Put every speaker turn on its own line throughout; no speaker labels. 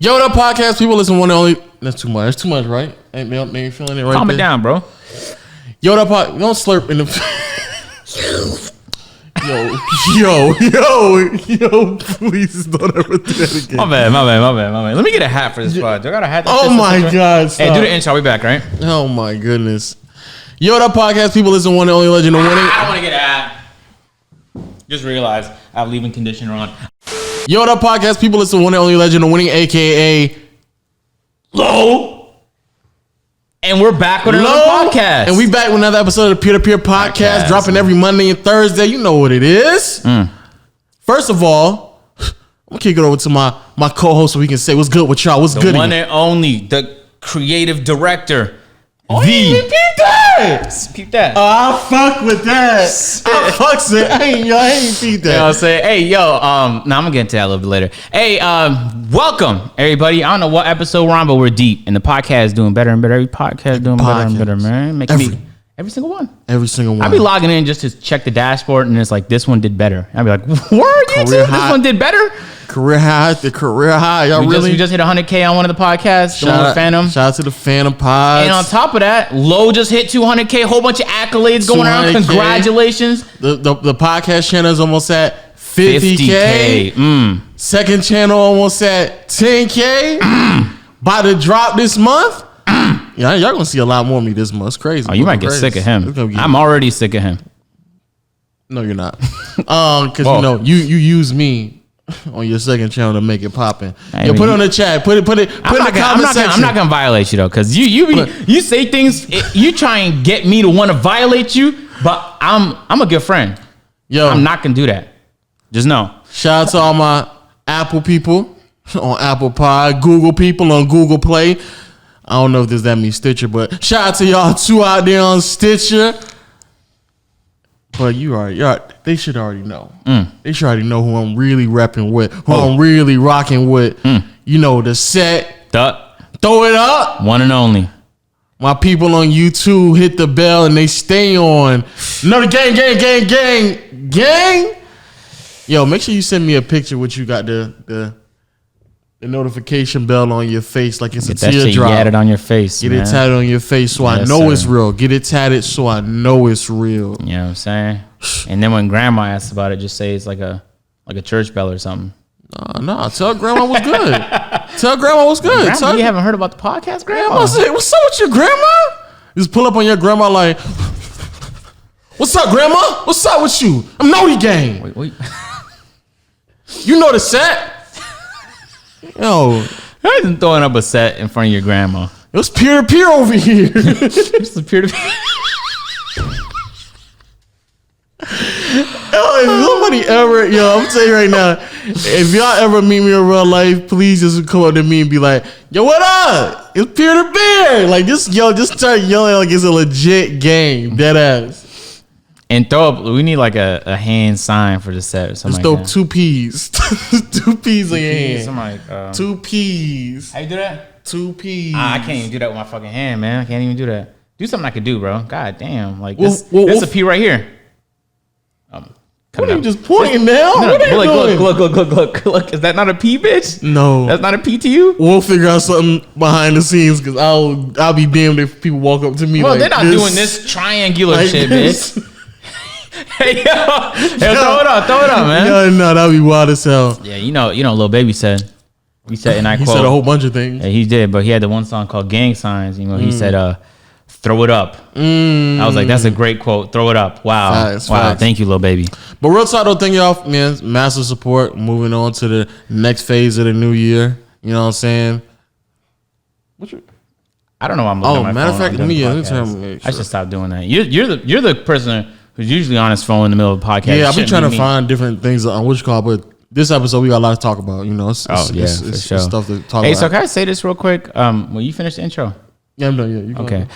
Yo, what up, podcast people? Listen, one and only. That's too much. That's too much, right? Ain't you feeling it right
Calm
there?
it down, bro.
Yo, what up, don't slurp in the. Yo, please don't ever do that again.
My bad. Let me get a hat for this pod. Do I got a hat?
Oh my God! Stop.
Hey, do the intro. We back, right?
Oh my goodness. Yo, what up, podcast people? Listen, one and only legend of winning.
I don't want to get a hat. Just realized I have leave-in conditioner on.
Yo, what up, podcast people? Listen, one and only legend of winning, aka
Low. And we're back with another podcast.
And we back with another episode of the Peer to Peer podcast, dropping every Monday and Thursday. You know what it is. First of all, I'm gonna kick it over to my co-host so we can say what's good with y'all. What's good?
The one and only, the creative director.
Oh, you peep that?
Peep that.
Oh, I fuck with that. I fucks it. I ain't peep that.
You know what I'm saying? Hey, yo, I'm gonna get into that a little bit later. Hey, welcome, everybody. I don't know what episode we're on, but we're deep. And the podcast is doing better and better. Every podcast doing better and better, man. Making me every single one.
Every single one.
I'll be logging in just to check the dashboard, and it's like, this one did better. I'll be like, word, you too? This one did better?
Career high. Y'all
We just hit 100K on one of the podcasts. The one with Phantom.
Shout out to the Phantom Pods.
And on top of that, Low just hit 200K. Whole bunch of accolades going around. Congratulations.
The podcast channel is almost at 50K. Second channel almost at 10K. About to drop this month. Yeah, y'all gonna see a lot more of me this month. It's crazy.
Oh, you might get sick of him. I'm already sick of him.
No, you're not. Because you know you use me on your second channel to make it poppin'. Yo, put it on the chat. Put it in the comment section.
I'm not gonna violate you though, because you say things. You try and get me to want to violate you, but I'm a good friend.
Yo,
I'm not gonna do that. Just know.
Shout out to all my Apple people on Apple Pod, Google people on Google Play. I don't know if there's that many Stitcher, but shout out to y'all too out there on Stitcher. But they should already know. They should already know who I'm really repping with, who I'm really rocking with. You know, the set. Throw it up.
One and only.
My people on YouTube hit the bell and they stay on. Another gang. Yo, make sure you send me a picture what you got the notification bell on your face like it's a teardrop.
Get it on your face.
Get it tatted on your face so I know it's real. Get it tatted so I know it's real.
You know what I'm saying? And then when grandma asks about it, just say it's like a church bell or something.
No, tell grandma what's good. Tell grandma what's good.
Grandma, you haven't heard about the podcast, grandma?
What's up with your grandma? Just pull up on your grandma like, what's up, grandma? What's up with you? I'm Noti Gang.
Wait.
You know the set? Yo,
I isn't throwing up a set in front of your grandma.
It was peer to peer over here.
This is peer to peer.
If nobody ever, I'm telling you right now, if y'all ever meet me in real life, please just come up to me and be like, yo, what up? It's peer to peer. Like just start yelling like it's a legit game, dead ass.
And throw up. We need like a hand sign for the set or something.
Just throw 2 P's, 2 P's in your hand.
Something
2 P's.
How you do that?
2 P's.
I can't even do that with my fucking hand, man. I can't even do that. Do something I could do, bro. God damn. Like this is a P right here.
What are you just pointing now?
No,
what are you doing?
Look. Is that not a P, bitch?
No.
That's not a P to you?
We'll figure out something behind the scenes because I'll be damned if people walk up to me
well,
like
they're not
this,
doing this triangular
like
shit,
this.
bitch. Hey, yo, throw it up, man.
Yo, no, that'd be wild as hell.
Yeah, you know, Lil Baby said. He said, and I quote.
He said a whole bunch of things.
Yeah, he did, but he had the one song called Gang Signs. You know, he said, throw it up. I was like, that's a great quote. Throw it up. Wow. Facts. Thank you, Lil Baby.
But real talk, though, thank y'all, man. Massive support. Moving on to the next phase of the new year. You know what I'm saying?
I don't know why I'm looking at my
matter of
phone.
fact,
I should stop doing that. You're the person who's usually on his phone in the middle of a podcast.
Yeah, I've been trying to find different things on what you call, but this episode we got a lot to talk about. You know, it's stuff to talk about.
Hey, so can I say this real quick? When you finish the intro?
Yeah, I'm done. Yeah, you go.
Okay.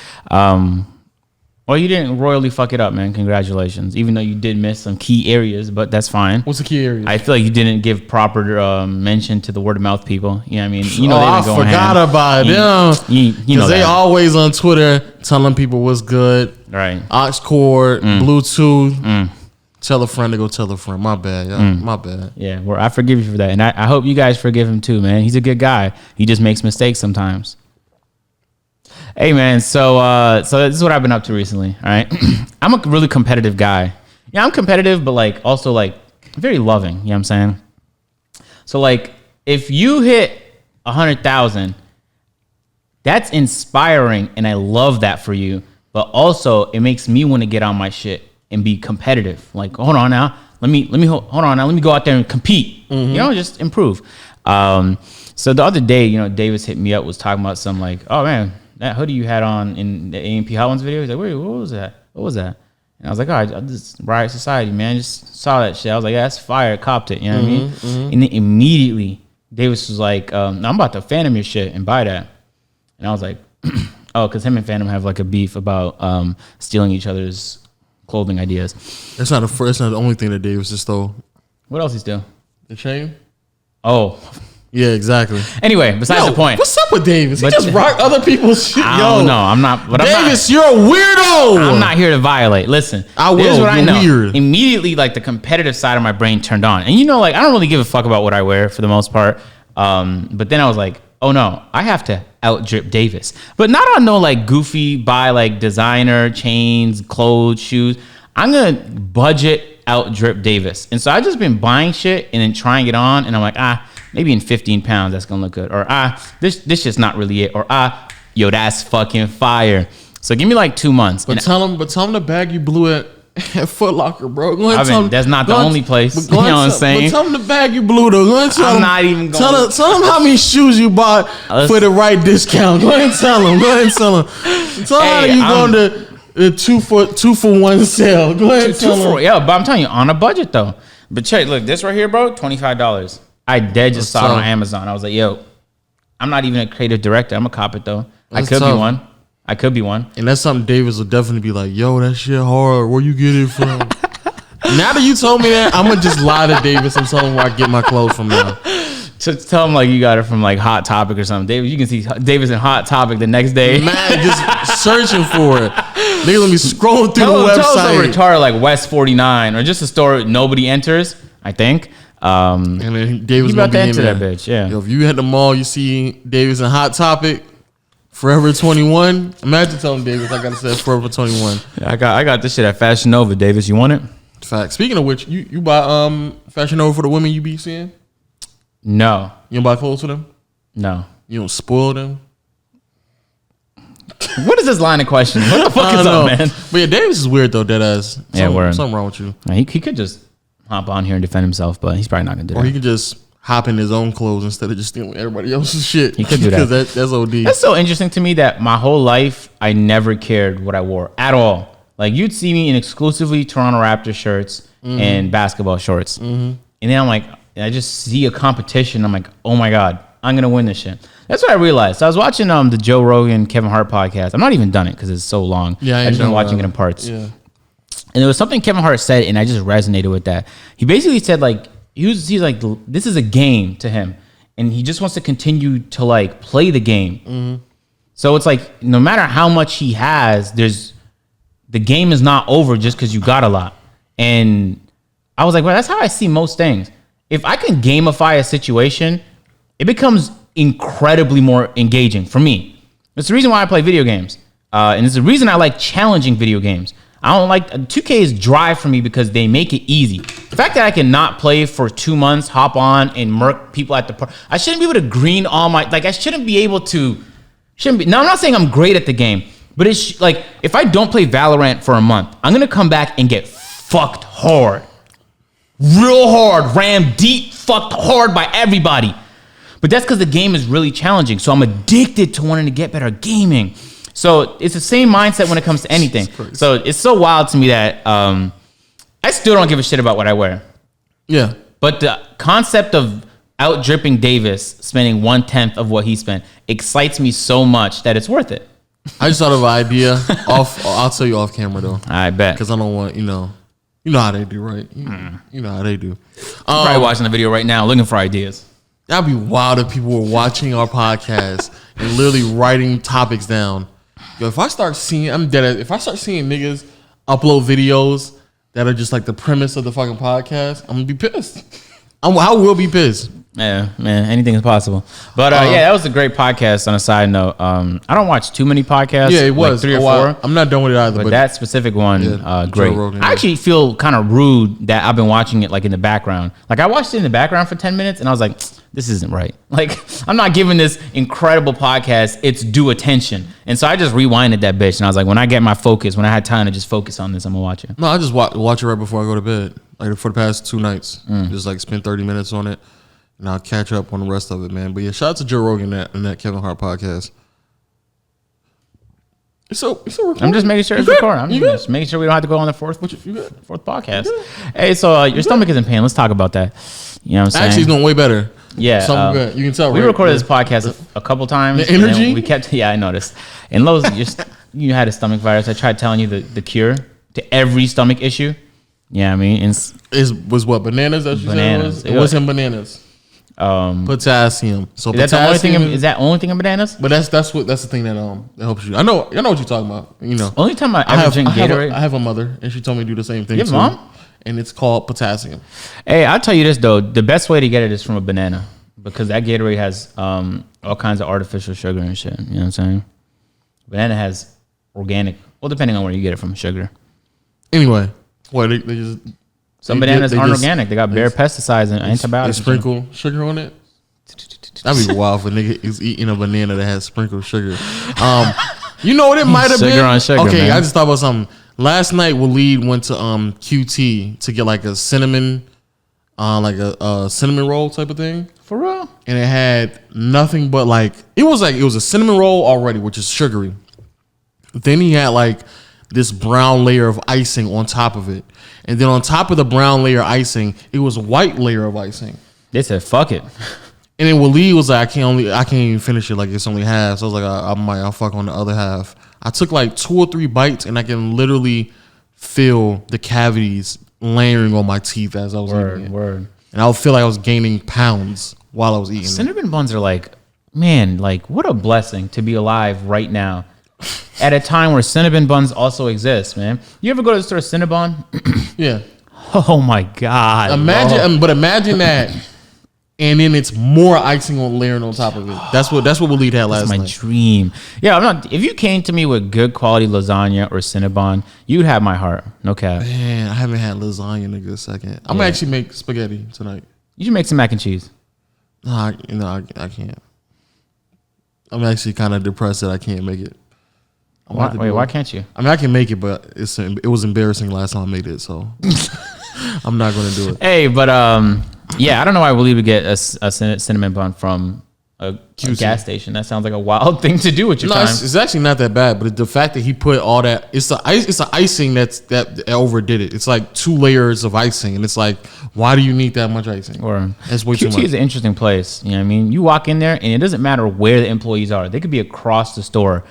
Well, you didn't royally fuck it up, man. Congratulations. Even though you did miss some key areas, but that's fine.
What's the key area?
I feel like you didn't give proper mention to the word of mouth people. You know what I mean? You know
I forgot about them.
You know
they
that.
always on Twitter telling people what's good.
Right.
Aux cord, Bluetooth. Tell a friend to go tell a friend. My bad. My bad.
Yeah, well, I forgive you for that. And I hope you guys forgive him too, man. He's a good guy. He just makes mistakes sometimes. Hey, man, so this is what I've been up to recently, all right? I'm a really competitive guy. Yeah, I'm competitive, but, like, also, like, very loving, you know what I'm saying? So, like, if you hit 100,000, that's inspiring, and I love that for you. But also, it makes me want to get on my shit and be competitive. Like, hold on now. Let me hold on now. Let me go out there and compete. You know, just improve. So the other day, you know, Davis hit me up, was talking about some like, oh man, that hoodie you had on in the AMP Hot Ones video. He's like, wait, what was that? What was that? And I was like, oh, I just Riot Society, man. Just saw that shit. I was like, yeah, that's fire. Copped it. You know what I mean? And then immediately Davis was like, I'm about to Phantom your shit and buy that. And I was like, oh, because him and Phantom have like a beef about stealing each other's clothing ideas.
That's not the only thing that Davis just stole.
What else he steal?
The chain?
Oh.
Yeah, exactly.
Anyway, besides the point.
What's up with Davis? He just rock other people's shit.
I don't know. I'm not. But
Davis, you're a weirdo.
I'm not here to violate. Listen,
I will.
Here's what I know.
Weird.
Immediately, like the competitive side of my brain turned on, and you know, like I don't really give a fuck about what I wear for the most part. But then I was like, oh no, I have to out drip Davis, but not on no like goofy buy like designer chains, clothes, shoes. I'm gonna budget out drip Davis, and so I just been buying shit and then trying it on, and I'm like, maybe in 15 pounds that's gonna look good, or this just not really it, or yo, that's fucking fire. So give me like 2 months.
But tell him the bag you blew at Foot Locker, bro.
That's not the only place. You know what I'm saying?
But tell him the bag you blew though. Go ahead and tell him.
Not even going.
Tell him how many shoes you bought for the right discount. Go ahead and tell him. Tell him how you going to the 2 for 1 sale. Go ahead and tell him.
Yeah, but I'm telling you, on a budget though. But check, look, this right here, bro, $25. I just saw it on Amazon. I was like, yo, I'm not even a creative director. I'm a cop it though. I could be one.
And that's something Davis will definitely be like, yo, that shit hard. Where you get it from? Now that you told me that, I'm going to just lie to Davis and tell him where I get my clothes from now.
Just tell him like you got it from like Hot Topic or something. Davis, you can see Davis in Hot Topic the next day.
Man, just searching for it. Niggas gonna be scrolling through the website.
Tell us some retarded like West 49 or just a store nobody enters, I think.
And then Davis
about to enter that bitch, yeah.
Yo, if you at the mall, you see Davis in Hot Topic, Forever 21. Imagine telling Davis I gotta say Forever 21.
Yeah, I got this shit at Fashion Nova. Davis, you want it?
Fact. Speaking of which, you buy Fashion Nova for the women you be seeing?
No.
You don't buy clothes for them?
No.
You don't spoil them?
What is this line of questioning? What the fuck is up, man?
But yeah, Davis is weird though, deadass. Something wrong with you.
He could just hop on here and defend himself, but he's probably not gonna do that.
Or he could just hop in his own clothes instead of just stealing everybody else's shit.
He could do that.
Because that's OD.
That's so interesting to me that my whole life I never cared what I wore at all. Like you'd see me in exclusively Toronto Raptors shirts and basketball shorts, and then I'm like, I just see a competition. I'm like, oh my god, I'm gonna win this shit. That's what I realized. So I was watching the Joe Rogan Kevin Hart podcast. I'm not even done it because it's so long.
Yeah,
I just been watching it in parts.
Yeah.
And there was something Kevin Hart said, and I just resonated with that. He basically said like he's like, this is a game to him, and he just wants to continue to like play the game. So it's like no matter how much he has, the game is not over just because you got a lot. And I was like, well, that's how I see most things. If I can gamify a situation, it becomes incredibly more engaging for me. It's the reason why I play video games. And it's the reason I like challenging video games. I don't like 2K is dry for me because they make it easy. The fact that I can not play for 2 months, hop on and murk people at the park. I shouldn't be able to green all my, like I shouldn't be able to, now I'm not saying I'm great at the game, but it's like if I don't play Valorant for a month, I'm going to come back and get fucked hard. Real hard, rammed deep, fucked hard by everybody. But that's because the game is really challenging. So I'm addicted to wanting to get better at gaming. So it's the same mindset when it comes to anything. So it's so wild to me that I still don't give a shit about what I wear.
Yeah.
But the concept of out dripping Davis spending 1/10 of what he spent excites me so much that it's worth it.
I just thought of an idea. I'll tell you off camera though.
I bet.
Because I don't want, you know how they do, right? You know how they do.
Probably watching the video right now looking for ideas.
That'd be wild if people were watching our podcast and literally writing topics down. Yo, if I start seeing, I'm dead. If I start seeing niggas upload videos that are just like the premise of the fucking podcast, I'm gonna be pissed. I will be pissed.
Yeah, man, anything is possible. But yeah, that was a great podcast. On a side note, I don't watch too many podcasts.
Yeah, it was
like 3 or 4.
I'm not done with it either.
But that specific one, great.
Rogan,
I actually feel kind of rude that I've been watching it like in the background. Like I watched it in the background for 10 minutes, and I was like, this isn't right. Like I'm not giving this incredible podcast its due attention. And so I just rewinded that bitch, and I was like, when I get my focus, when I had time to just focus on this, I'm gonna watch it.
No, I just watch it right before I go to bed. Like for the past 2 nights, just like spend 30 minutes on it. And I'll catch up on the rest of it, man. But yeah, shout out to Joe Rogan and that Kevin Hart podcast. So
I'm just making sure it's recording. I'm just making sure we don't have to go on the fourth podcast. Hey, so your stomach is in pain. Let's talk about that. You know what I'm saying?
Actually, it's doing way better.
Yeah.
Something good. You can tell.
We recorded this podcast a couple times.
The energy?
We kept, I noticed. And Lowe's, you had a stomach virus. I tried telling you the cure to every stomach issue. Yeah, I mean,
was what, bananas? That
bananas.
It wasn't bananas. Potassium. So
is that the only thing in bananas?
But that's the thing that helps you. I know what you're talking about. You know.
Only time I ever drink Gatorade.
I have a mother, and she told me to do the same thing.
Your mom?
And it's called potassium.
Hey, I'll tell you this though: the best way to get it is from a banana, because that Gatorade has all kinds of artificial sugar and shit. You know what I'm saying? Banana has organic. Well, depending on where you get it from, sugar.
Anyway, they just.
Some bananas aren't organic. They got bare pesticides and antibiotics.
They sprinkle sugar on it. That'd be wild if a nigga is eating a banana that has sprinkled sugar. You know what it might have been?
Sugar on sugar,
okay,
man.
I just thought about something. Last night, Waleed went to QT to get like a cinnamon, like a cinnamon roll type of thing.
For real?
And it had nothing but it was a cinnamon roll already, which is sugary. Then he had like this brown layer of icing on top of it. And then on top of the brown layer icing, it was a white layer of icing.
They said, fuck it.
And then Waleed was like, I can't even finish it. Like, it's only half. So I was like, I'll fuck on the other half. I took like 2 or 3 bites, and I can literally feel the cavities layering on my teeth as I was eating it.
Word.
And I would feel like I was gaining pounds while I was eating
Cinnamon buns are like, man, like, what a blessing to be alive right now. At a time where cinnamon buns also exist, man. You ever go to the store Cinnabon?
Yeah.
Oh my God.
Imagine that, and then it's more icing on layering on top of it. That's what Waleed had last night.
That's my dream. Yeah, if you came to me with good quality lasagna or Cinnabon, you'd have my heart. No cap.
Man, I haven't had lasagna in a good second. I'm gonna actually make spaghetti tonight.
You should make some mac and cheese.
No, I can't. I'm actually kind of depressed that I can't make it.
Why can't you?
I mean, I can make it, but it was embarrassing last time I made it, so I'm not going to do it.
Hey, but yeah, I don't know why Waleed would get a cinnamon bun from a gas station. That sounds like a wild thing to do with your time.
It's actually not that bad, but the fact that he put all that, it's the icing that overdid it. It's like 2 layers of icing, and it's like, why do you need that much icing?
Or
that's way too much.
QT is an interesting place. You know what I mean? You walk in there, and it doesn't matter where the employees are. They could be across the store.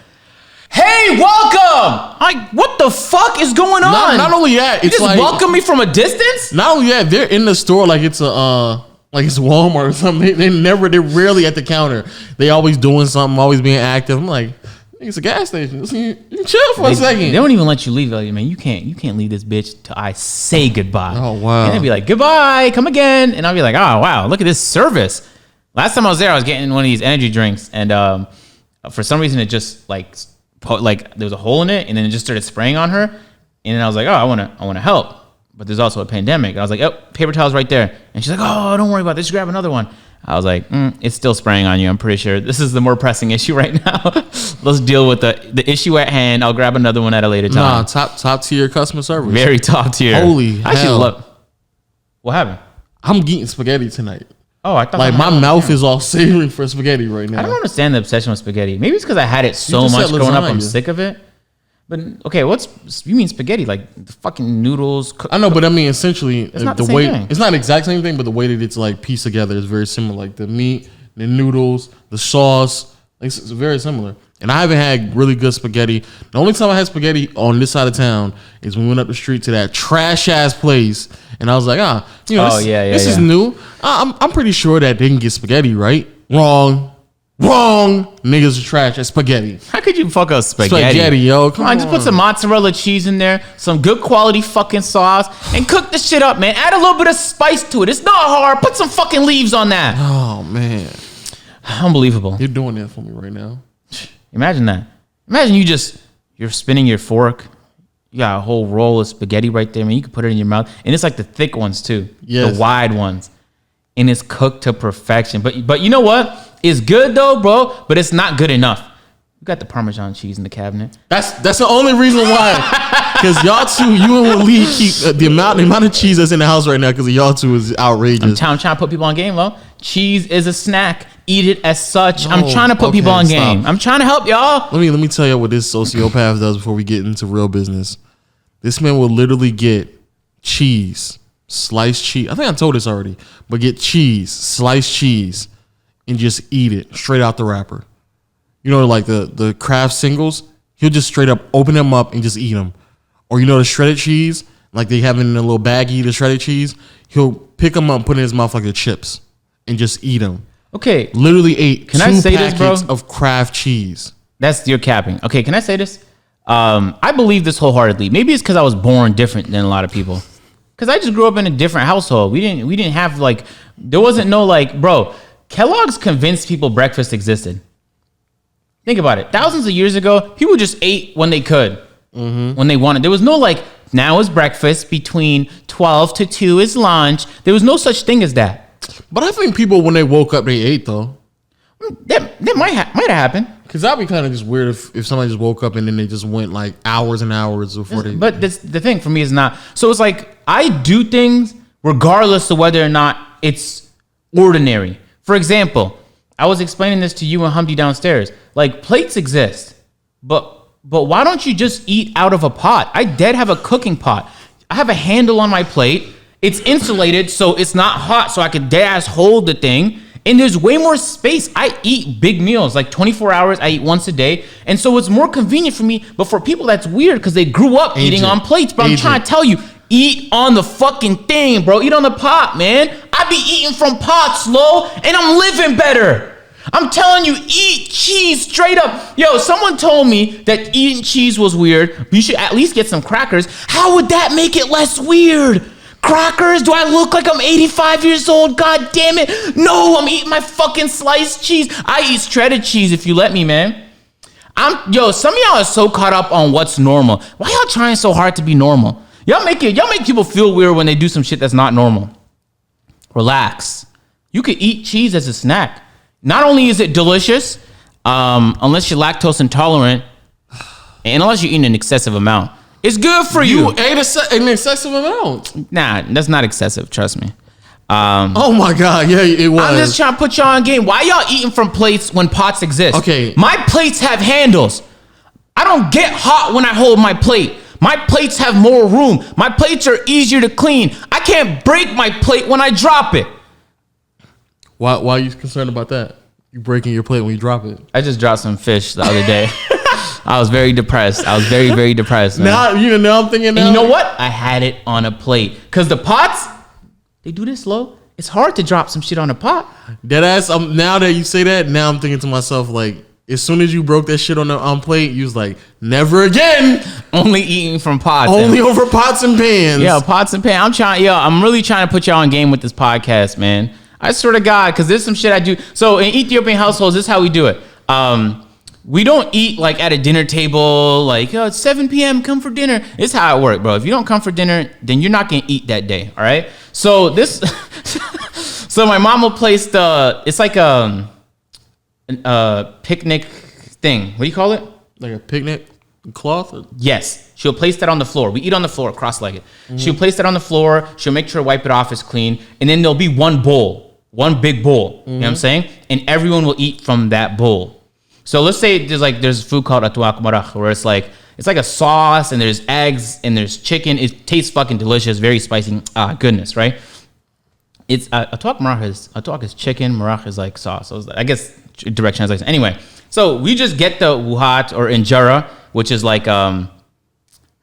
Hey, welcome! Like, what the fuck is going on?
Not only that,
it's like, welcome me from a distance?
Not only that, they're in the store like it's it's Walmart or something. They're rarely at the counter. They always doing something, always being active. I'm like, it's a gas station. You can chill for a second.
They don't even let you leave. Like, man, you can't leave this bitch till I say goodbye.
Oh wow!
And they'd be like, goodbye, come again. And I'll be like, oh wow, look at this service. Last time I was there, I was getting one of these energy drinks, and for some reason it just like there was a hole in it, and then it just started spraying on her, and then I was like, oh, I want to help, but there's also a pandemic. And I was like, oh, paper towels right there, and she's like, oh, don't worry about this, just grab another one. I was like, it's still spraying on you. I'm pretty sure this is the more pressing issue right now. Let's deal with the issue at hand. I'll grab another one at a later time.
Nah, top tier customer service.
Very top tier.
Holy hell!
What happened?
I'm getting spaghetti tonight.
Oh, I thought
like my mouth is all savoring for spaghetti right now.
I don't understand the obsession with spaghetti. Maybe it's because I had it so much growing up. I'm sick of it. But okay, you mean spaghetti? Like the fucking noodles?
I know, but I mean essentially
it's not the way. Thing.
It's not the exact same thing, but the way that it's like pieced together is very similar. Like the meat, the noodles, the sauce, it's very similar. And I haven't had really good spaghetti. The only time I had spaghetti on this side of town is when we went up the street to that trash ass place, and I was like, this is new. I'm pretty sure that they can get spaghetti, right? Wrong. Wrong. Niggas are trash at spaghetti.
How could you fuck up spaghetti?
Spaghetti, yo.
Come on, just put some mozzarella cheese in there, some good quality fucking sauce, and cook the shit up, man. Add a little bit of spice to it. It's not hard. Put some fucking leaves on that.
Oh, man.
Unbelievable.
You're doing that for me right now.
Imagine that. Imagine you're spinning your fork. You got a whole roll of spaghetti right there, man. You can put it in your mouth. And it's like the thick ones, too.
Yes.
The wide ones. And it's cooked to perfection. But you know what? It's good, though, bro. But it's not good enough. You got the Parmesan cheese in the cabinet.
That's the only reason why. Because y'all two, you and Waleed keep the amount of cheese that's in the house right now because of y'all two is outrageous.
I'm trying to put people on game, though. Cheese is a snack. Eat it as such. I'm trying to put people on game. I'm trying to help y'all.
Let me tell you what this sociopath does before we get into real business. This man will literally get cheese, sliced cheese. I think I told this already, but get cheese, sliced cheese, and just eat it straight out the wrapper. You know, like the Kraft singles, he'll just straight up open them up and just eat them. Or you know the shredded cheese, like they have it in a little baggie, the shredded cheese, he'll pick them up and put it in his mouth like they're chips and just eat them.
Okay.
Literally ate
Can
2
I say this,
packets
bro?
of Kraft cheese.
That's your capping. Okay, can I say this? I believe this wholeheartedly. Maybe it's because I was born different than a lot of people. Because I just grew up in a different household. We didn't have like, there wasn't no like, bro, Kellogg's convinced people breakfast existed. Think about it. Thousands of years ago, people just ate when they could, when they wanted. There was no like, now is breakfast, between 12 to 2 is lunch. There was no such thing as that.
But I think people, when they woke up, they ate, though.
That might have happened.
Because that'd be kind of just weird if somebody just woke up and then they just went like hours and hours before they...
But that's, the thing for me is not... So it's like, I do things regardless of whether or not it's ordinary. For example, I was explaining this to you and Humpty downstairs. Like, plates exist, but why don't you just eat out of a pot? I dead have a cooking pot. I have a handle on my plate. It's insulated, so it's not hot, so I could dead ass hold the thing. And there's way more space. I eat big meals, like 24 hours. I eat once a day. And so it's more convenient for me. But for people, that's weird because they grew up eating on plates. But I'm trying to tell you, eat on the fucking thing, bro. Eat on the pot, man. I be eating from pots, low, and I'm living better. I'm telling you, eat cheese straight up. Yo, someone told me that eating cheese was weird, but you should at least get some crackers. How would that make it less weird? Crackers? Do I look like I'm 85 years old? God damn it. No, I'm eating my fucking sliced cheese. I eat shredded cheese if you let me, man. Some of y'all are so caught up on what's normal. Why y'all trying so hard to be normal? Y'all make people feel weird when they do some shit that's not normal. Relax. You could eat cheese as a snack. Not only is it delicious, unless you're lactose intolerant, and unless you're eating an excessive amount. It's good for you.
You ate an excessive amount.
Nah, that's not excessive. Trust me.
Oh my God, yeah, it was.
I'm just trying to put y'all on game. Why y'all eating from plates when pots exist?
Okay.
My plates have handles. I don't get hot when I hold my plate. My plates have more room. My plates are easier to clean. I can't break my plate when I drop it.
Why are you concerned about that? You breaking your plate when you drop it.
I just dropped some fish the other day. I was very depressed. I was very, very depressed, man.
Now I'm thinking.
And you know what? I had it on a plate. Because the pots, they do this slow. It's hard to drop some shit on a pot.
Deadass, now that you say that, now I'm thinking to myself, like, as soon as you broke that shit on plate, you was like, never again.
Only eating from pots.
Only over pots and pans.
Yeah, pots and pans. I'm really trying to put y'all on game with this podcast, man. I swear to God, because there's some shit I do. So in Ethiopian households, this is how we do it. We don't eat like at a dinner table, like, oh, it's 7 p.m., come for dinner. This is how it works, bro. If you don't come for dinner, then you're not going to eat that day, all right? So so my mom will place it's like a picnic thing. What do you call it?
Like a picnic cloth?
Yes. She'll place that on the floor. We eat on the floor, cross-legged. Mm-hmm. She'll place that on the floor. She'll make sure to wipe it off, it's clean. And then there'll be one bowl, one big bowl. Mm-hmm. You know what I'm saying? And everyone will eat from that bowl. So let's say there's food called atuak marach, where it's like a sauce and there's eggs and there's chicken. It tastes fucking delicious, very spicy. Goodness, right? It's atuak marach is chicken, marach is like sauce. So I guess direct translation. Anyway, so we just get the wuhat or injera, which is like I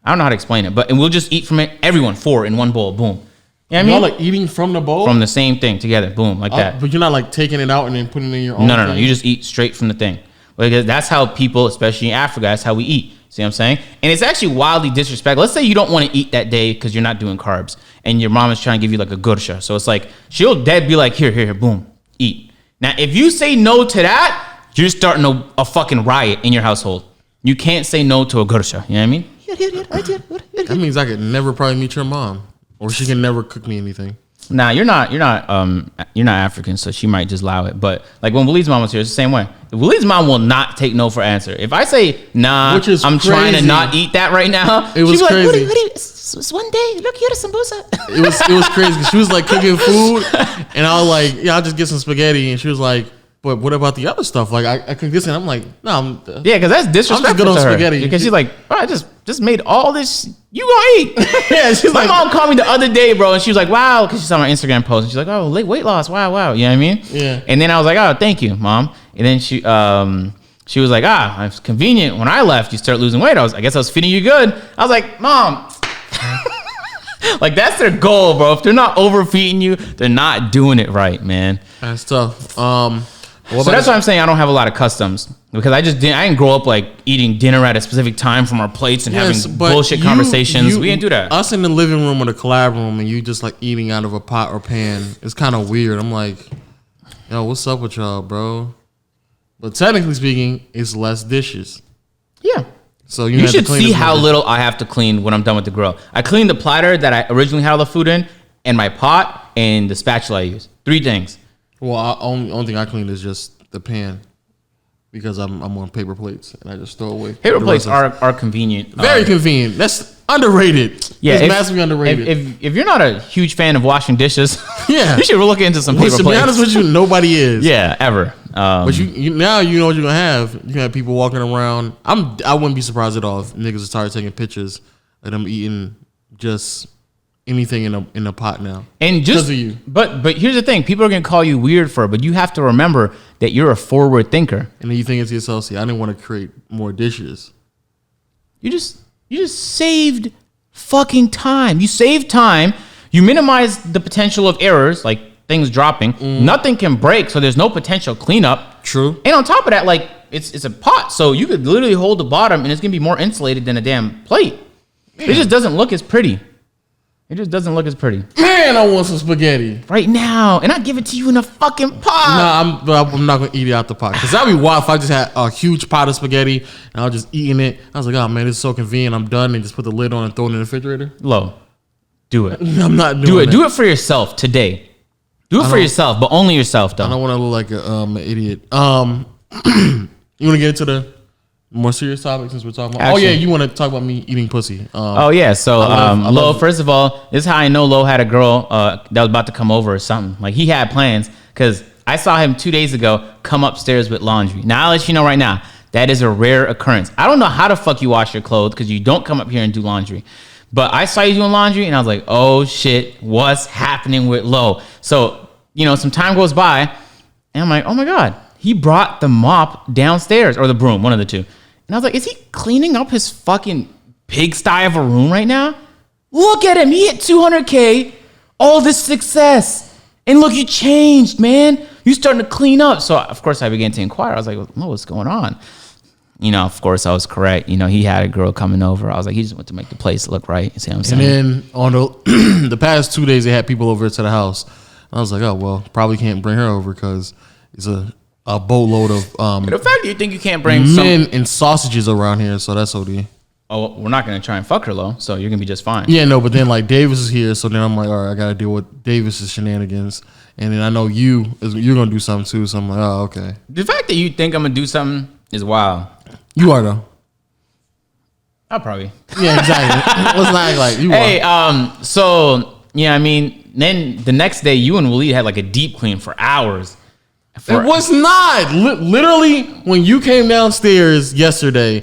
don't know how to explain it, and we'll just eat from it. Everyone 4 in one bowl, boom. You know what I
Y'all
mean?
like eating from the bowl?
From the same thing together. Boom, like that.
But you're not like taking it out and then putting it in your own
No.
thing?
You just eat straight from the thing. Because that's how people, especially in Africa, that's how we eat. See what I'm saying? And it's actually wildly disrespectful. Let's say you don't want to eat that day because you're not doing carbs and your mom is trying to give you like a gursha. So it's like, she'll dead be like, here, boom, eat. Now, if you say no to that, you're starting a fucking riot in your household. You can't say no to a gursha. You know what I mean?
That means I could never probably meet your mom. Or she can never cook me anything.
Nah, you're not African, so she might just allow it. But like when Walid's mom was here, it's the same way. Walid's mom will not take no for answer. If I say nah,
Which is
I'm trying to
crazy.
not eat that right now,
It was
she'll be
crazy.
like, what do you, it's one day. Look, you had a sambusa.
It was crazy. 'Cause she was like cooking food, and I was like, yeah, I'll just get some spaghetti. And she was like, but what about the other stuff? Like I cook this, and I'm like, no,
Yeah, because that's disrespectful
good on
to her.
spaghetti.
Because she's like, bro, I just made all this. You gonna eat?
Yeah, she's
My
like,
mom called me the other day, bro, and she was like, wow, because she saw my Instagram post, and she's like, oh, weight loss, wow. You know what I mean?
Yeah.
And then I was like, oh, thank you, mom. And then she was like, it's convenient. When I left, you start losing weight. I guess I was feeding you good. I was like, mom. Like, that's their goal, bro. If they're not overfeeding you, they're not doing it right, man.
that's tough.
So that's why I'm saying I don't have a lot of customs, because I didn't grow up like eating dinner at a specific time from our plates and
Yes,
having
but
bullshit conversations. We didn't do that.
Us in the living room or the collab room, and you just like eating out of a pot or pan. It's kind of weird. I'm like, yo, what's up with y'all, bro? But technically speaking, it's less dishes.
Yeah.
So
You
have to
should
clean
see
as
how
much.
little I have to clean when I'm done with the grill. I cleaned the platter that I originally had all the food in, and my pot, and the spatula I use. 3 things.
Well, only thing I clean is just the pan, because I'm on paper plates and I just throw away.
Paper
the
plates
rest
are convenient.
very convenient. That's underrated.
Yeah,
it's massively underrated.
If you're not a huge fan of washing dishes,
Yeah.
you should look into some
Well,
paper
to
plates.
be honest with you, nobody is.
Yeah, ever.
But you now you know what you're gonna have. You gonna have people walking around. I wouldn't be surprised at all if niggas started taking pictures of them eating just anything in a pot now.
And just
'Cause of you.
But here's the thing: people are gonna call you weird for it, but you have to remember that you're a forward thinker.
And then you think it's yourself, see, I didn't want to create more dishes.
You just saved fucking time. You saved time. You minimize the potential of errors, like things dropping. Nothing can break, so there's no potential cleanup.
True.
And on top of that, like it's a pot, so you could literally hold the bottom, and it's gonna be more insulated than a damn plate. It just doesn't look as pretty. It just doesn't look as pretty
Man, I want some spaghetti.
right now, and I give it to you in a fucking pot.
Nah, I'm not gonna eat it out the pot, because that'd be wild if I just had a huge pot of spaghetti and I was just eating it. I was like, oh man, this is so convenient. I'm done, and just put the lid on and throw it in the refrigerator.
Low, do it.
I'm not doing
Do it.
that.
Do it for yourself today. Do it for yourself, but only yourself,
I
though.
don't want to look like an idiot. You want to get into the more serious topic since we're talking about?
Actually-
oh yeah, you want to talk about me eating pussy?
Oh yeah. So
I
Lo,
love-
first of all, this is how I know Lo had a girl that was about to come over or something. Like he had plans, because I saw him 2 days ago come upstairs with laundry. Now I'll let you know right now, that is a rare occurrence. I don't know how the fuck you wash your clothes, because you don't come up here and do laundry. But I saw you doing laundry, and I was like, oh shit, what's happening with Lo? So, some time goes by, and I'm like, oh my God, he brought the mop downstairs, or the broom, one of the two. And I was like, is he cleaning up his fucking pigsty of a room right now? Look at him. He hit 200K, all this success. And look, you changed, man. You starting to clean up. So, of course, I began to inquire. I was like, well, what's going on? Of course, I was correct. He had a girl coming over. I was like, he just went to make the place look right. You see what I'm saying?
And then on the past 2 days, they had people over to the house. I was like, oh well, probably can't bring her over because it's a boatload of
the fact that you think you can't bring
men and sausages around here, so that's OD.
Oh, we're not going to try and fuck her, Lo, so you're going to be just fine.
Yeah, no, but then like Davis is here, so then I'm like, all right, I got to deal with Davis's shenanigans, and then I know you're gonna do something too, so I'm like, oh okay.
The fact that you think I'm going to do something is wild.
You are though.
I'll probably.
Yeah, exactly. Let's not act like you
Hey,
are.
so yeah, I mean, then the next day, you and Waleed had like a deep clean for hours.
It was not. Literally, when you came downstairs yesterday,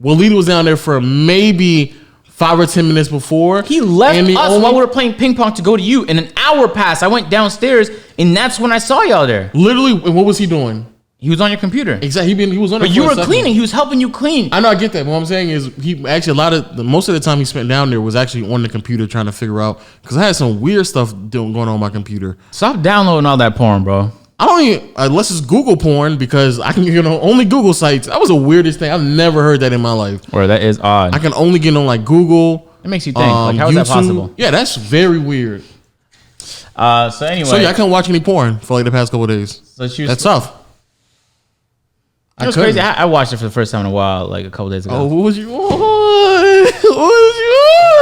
Waleed was down there for maybe 5 or 10 minutes before.
He left
And the
us
only-
while we were playing ping pong to go to you, and an hour passed. I went downstairs, and that's when I saw y'all there.
Literally, what was he doing?
He was on your computer.
Exactly. He was on.
But you were cleaning. He was helping you clean.
I know. I get that. But what I'm saying is, he actually most of the time he spent down there was actually on the computer trying to figure out, because I had some weird stuff going on my computer.
Stop downloading all that porn, bro.
I don't even, unless it's Google porn, because I can get on only Google sites. That was the weirdest thing. I've never heard that in my life.
Where that is odd.
I can only get on like Google.
It makes you think. Like, how is that possible?
Yeah, that's very weird.
So anyway.
So yeah, I couldn't watch any porn for like the past couple of days.
So
that's tough.
It was crazy. I watched it for the first time in a while, like a couple days ago.
Oh, what was you on? What was you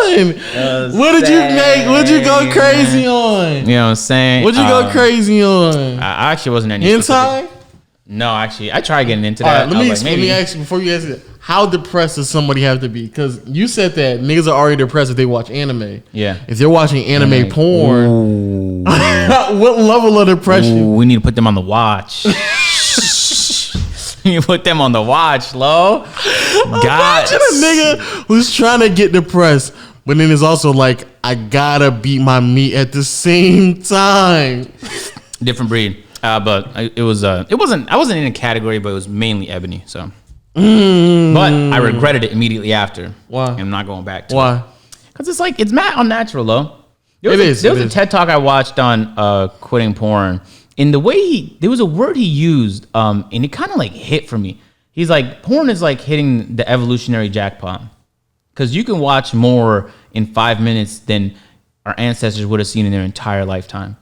on? What did you make? What did you go crazy on?
You know what I'm saying?
What did you go crazy on?
I actually wasn't any
hentai.
No, actually, I tried getting into that.
All right, let me ask you before you answer that. How depressed does somebody have to be? Because you said that niggas are already depressed if they watch anime.
Yeah.
If they're watching anime porn, what level of depression?
Ooh, we need to put them on the watch. You put them on the watch, Lo. God,
imagine a nigga who's trying to get depressed, but then it's also like, I gotta beat my meat at the same time.
Different breed, but it wasn't. I wasn't in a category, but it was mainly ebony. So, but I regretted it immediately after.
Why?
And I'm not going back to.
Why?
Because it's like it's mad unnatural, Lo. There was
It
a TED Talk I watched on quitting porn. In the way there was a word he used, and it kind of like hit for me. He's like, porn is like hitting the evolutionary jackpot, because you can watch more in 5 minutes than our ancestors would have seen in their entire lifetime.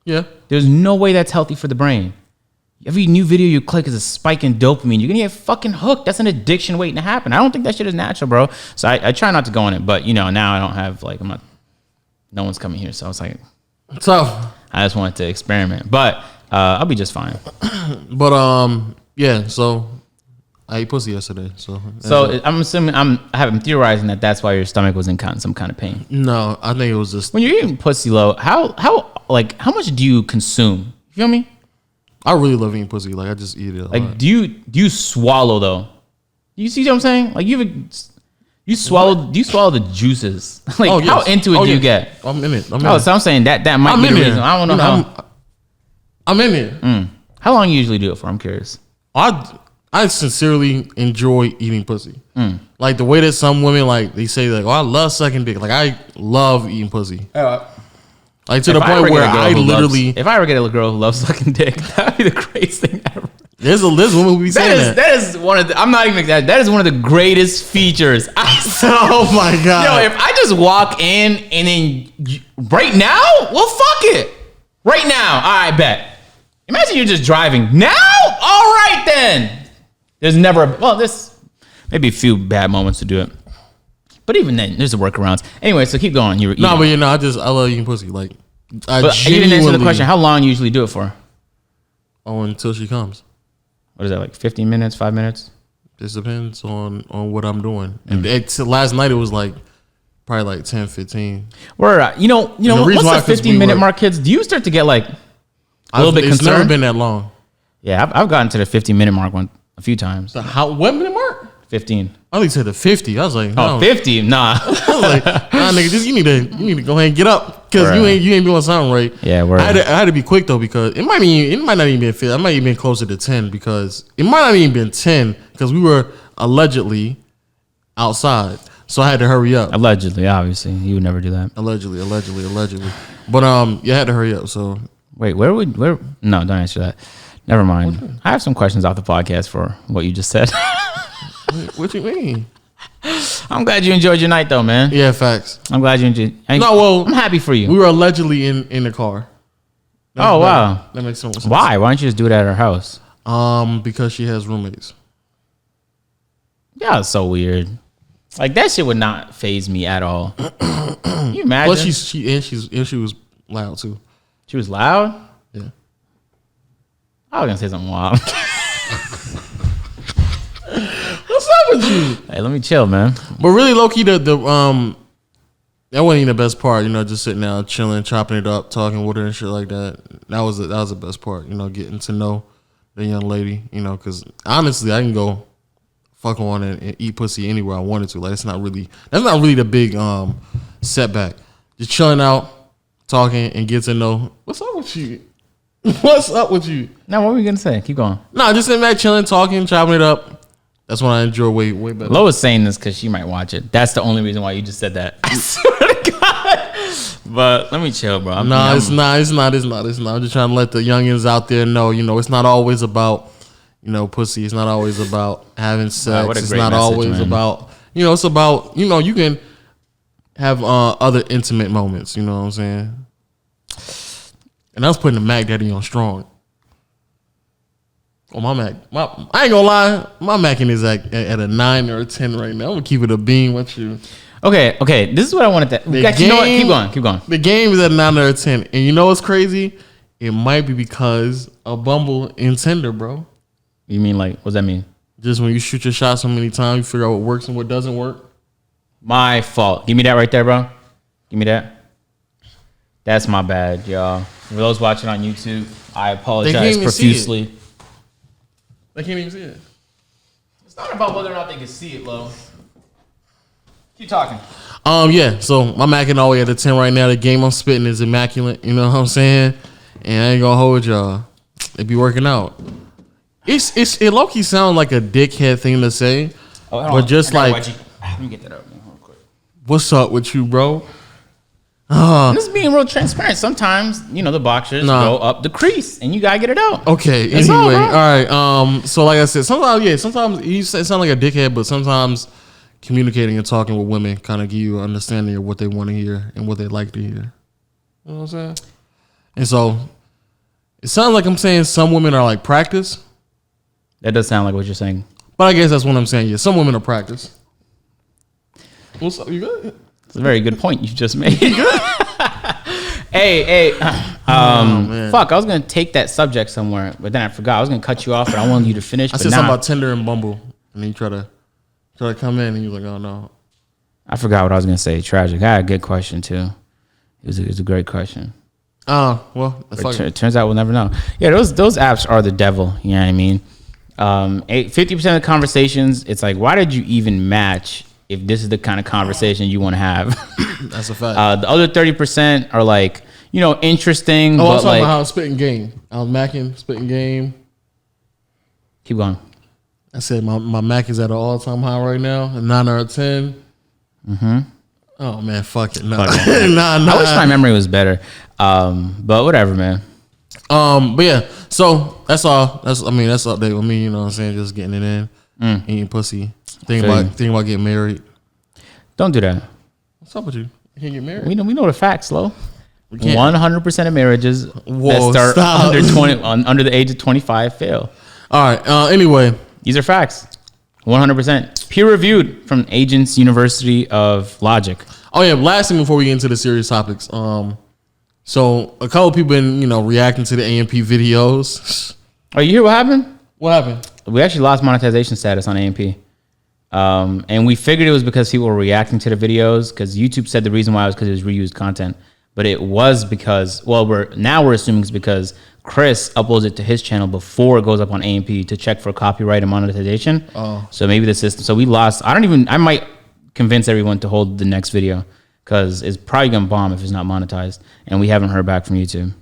Yeah.
There's no way that's healthy for the brain. Every new video you click is a spike in dopamine. You're gonna get fucking hooked. That's an addiction waiting to happen. I don't think that shit is natural, bro. So I try not to go on it, but now I don't have no one's coming here, so I was like,
tough.
I just wanted to experiment, but I'll be just fine.
But yeah. So I ate pussy yesterday. So
I'm assuming I'm theorizing that's why your stomach was in some kind of pain.
No, I think it was just
When you're eating pussy, Lo, how much do you consume? You feel me?
I really love eating pussy. Like, I just eat it a
Like,
lot.
do you swallow though? You see what I'm saying? Like, you swallow the juices. Like, how into it do you get?
I'm in it.
So I'm saying that might be the reason. I don't know how.
I'm in it.
How long you usually do it for? I'm curious.
I sincerely enjoy eating pussy. Like the way that some women, like, they say, like, oh, I love sucking dick. Like, I love eating pussy. Like, to the point where I literally,
if I ever get a girl who loves sucking dick, that'd be the greatest thing ever.
There's women who be saying that.
That is one of the, I'm not even exaggerating. That is one of the greatest features.
Oh my God.
Yo, if I just walk in and then right now, well, fuck it. Right now, I bet. Imagine you're just driving now. All right, then. There's never, there's maybe a few bad moments to do it. But even then, there's a workarounds. Anyway, so keep going. I
love eating pussy. Like,
but you didn't answer the question. How long do you usually do it for?
Oh, until she comes.
What is that, like 15 minutes, 5 minutes?
This depends on what I'm doing. And last night it was like probably like 10, 15.
Where once the 15-minute mark hits, do you start to get like a little bit concerned? It's
never been that long.
Yeah, I've gotten to the 15-minute mark a few times.
So what minute mark?
15.
I think said the 50. I was like, no.
50? Nah.
I was like, nah, nigga, you need to go ahead and get up, because you ain't doing something right.
Yeah,
I had to be quick though, because it might not even been 50. I might even been closer to 10, because it might not even been 10, because we were allegedly outside, so I had to hurry up.
Allegedly, obviously, you would never do that.
Allegedly. But I had to hurry up. So
wait, where? No, don't answer that. Never mind. I have some questions off the podcast for what you just said.
What you mean?
I'm glad you enjoyed your night, though, man.
Yeah, facts.
I'm glad you enjoyed. I'm happy for you.
We were allegedly in the car.
Wow.
That makes sense.
Why? Why don't you just do it at her house?
Because she has roommates.
Yeah, it's so weird. Like, that shit would not faze me at all. Can you imagine?
Plus, she was loud too.
She was loud?
Yeah.
I was gonna say something wild.
What's up with you?
Hey, let me chill, man.
But really, low key, that wasn't even the best part. Just sitting down, chilling, chopping it up, talking with her and shit like that. That was the best part. Getting to know the young lady. Because honestly, I can go fuck on and eat pussy anywhere I wanted to. Like, that's not really the big setback. Just chilling out, talking, and get to know. What's up with you? What's up with you?
Now, what were we gonna say? Keep going.
Nah, just sitting back, chilling, talking, chopping it up. That's when I enjoy way better.
Lois saying this because she might watch it. That's the only reason why you just said that. I swear to God. But let me chill, bro.
It's not. I'm just trying to let the youngins out there know, it's not always about, pussy. It's not always about having sex.
Wow,
It's not always about, it's about, you can have other intimate moments. You know what I'm saying? And I was putting the Mac Daddy on strong. Oh, my Mac. I ain't gonna lie. My Mackin is at a 9 or a 10 right now. I'm gonna keep it a beam with you.
Okay. This is what I wanted to. You know what? Keep going.
The game is at a 9 or a 10. And you know what's crazy? It might be because of Bumble and Tinder, bro.
You mean like, what does that mean?
Just when you shoot your shot so many times, you figure out what works and what doesn't work.
My fault. Give me that right there, bro. Give me that. That's my bad, y'all. For those watching on YouTube, I apologize profusely.
They can't even see it.
It's not about whether or not they can see it, Lo. Keep talking.
Yeah. So my Mackin all the way at a 10 right now. The game I'm spitting is immaculate. You know what I'm saying? And I ain't gonna hold y'all. It be working out. It low key sound like a dickhead thing to say, but just like,
let me get that up real quick.
What's up with you, bro?
This is being real transparent. Sometimes, the boxers go up the crease, and you gotta get it out.
Okay.
That's
anyway,
all
right. So like I said, sometimes you sound like a dickhead, but sometimes communicating and talking with women kind of give you an understanding of what they want to hear and what they like to hear. You know what I'm saying? And so it sounds like I'm saying some women are like practice.
That does sound like what you're saying.
But I guess that's what I'm saying. Yeah, some women are practice. What's up? You good?
It's a very good point you just made. Hey. Fuck, I was going to take that subject somewhere, but then I forgot. I was going to cut you off, but I wanted you to finish.
I said something about Tinder and Bumble, and then you try to come in, and you was like, oh, no.
I forgot what I was going to say. Tragic. I had a good question, too. It was a great question.
Well,
it turns out we'll never know. Yeah, those apps are the devil. You know what I mean? 50% of the conversations, it's like, why did you even match if this is the kind of conversation you want to have?
That's a fact.
The other 30% are like, interesting.
Oh,
but
I'm talking
like,
about how I'm spitting game. I was Mackin, spitting game.
Keep going.
I said my Mac is at an all-time high right now, a 9 out of 10. Mm-hmm. Oh, man, fuck it. No.
Nah. I wish my memory was better. But whatever, man.
But yeah, so that's all. That's update with me, you know what I'm saying? Just getting it in, eating pussy. Thinking about getting married. Don't
do that.
What's up with you? You can't get married.
We know the facts, Lo. 100% of marriages that start under the age of 25 fail.
All right. Anyway,
these are facts. 100% peer reviewed from Agents University of Logic.
Oh yeah. Last thing before we get into the serious topics. So a couple people been reacting to the AMP videos.
Oh, you hear what happened?
What happened?
We actually lost monetization status on AMP. And we figured it was because people were reacting to the videos, because YouTube said the reason why was because it was reused content. But it was because, we're assuming it's because Chris uploads it to his channel before it goes up on AMP to check for copyright and monetization. Oh. So maybe the system, so we lost, I might convince everyone to hold the next video, because it's probably going to bomb if it's not monetized. And we haven't heard back from YouTube.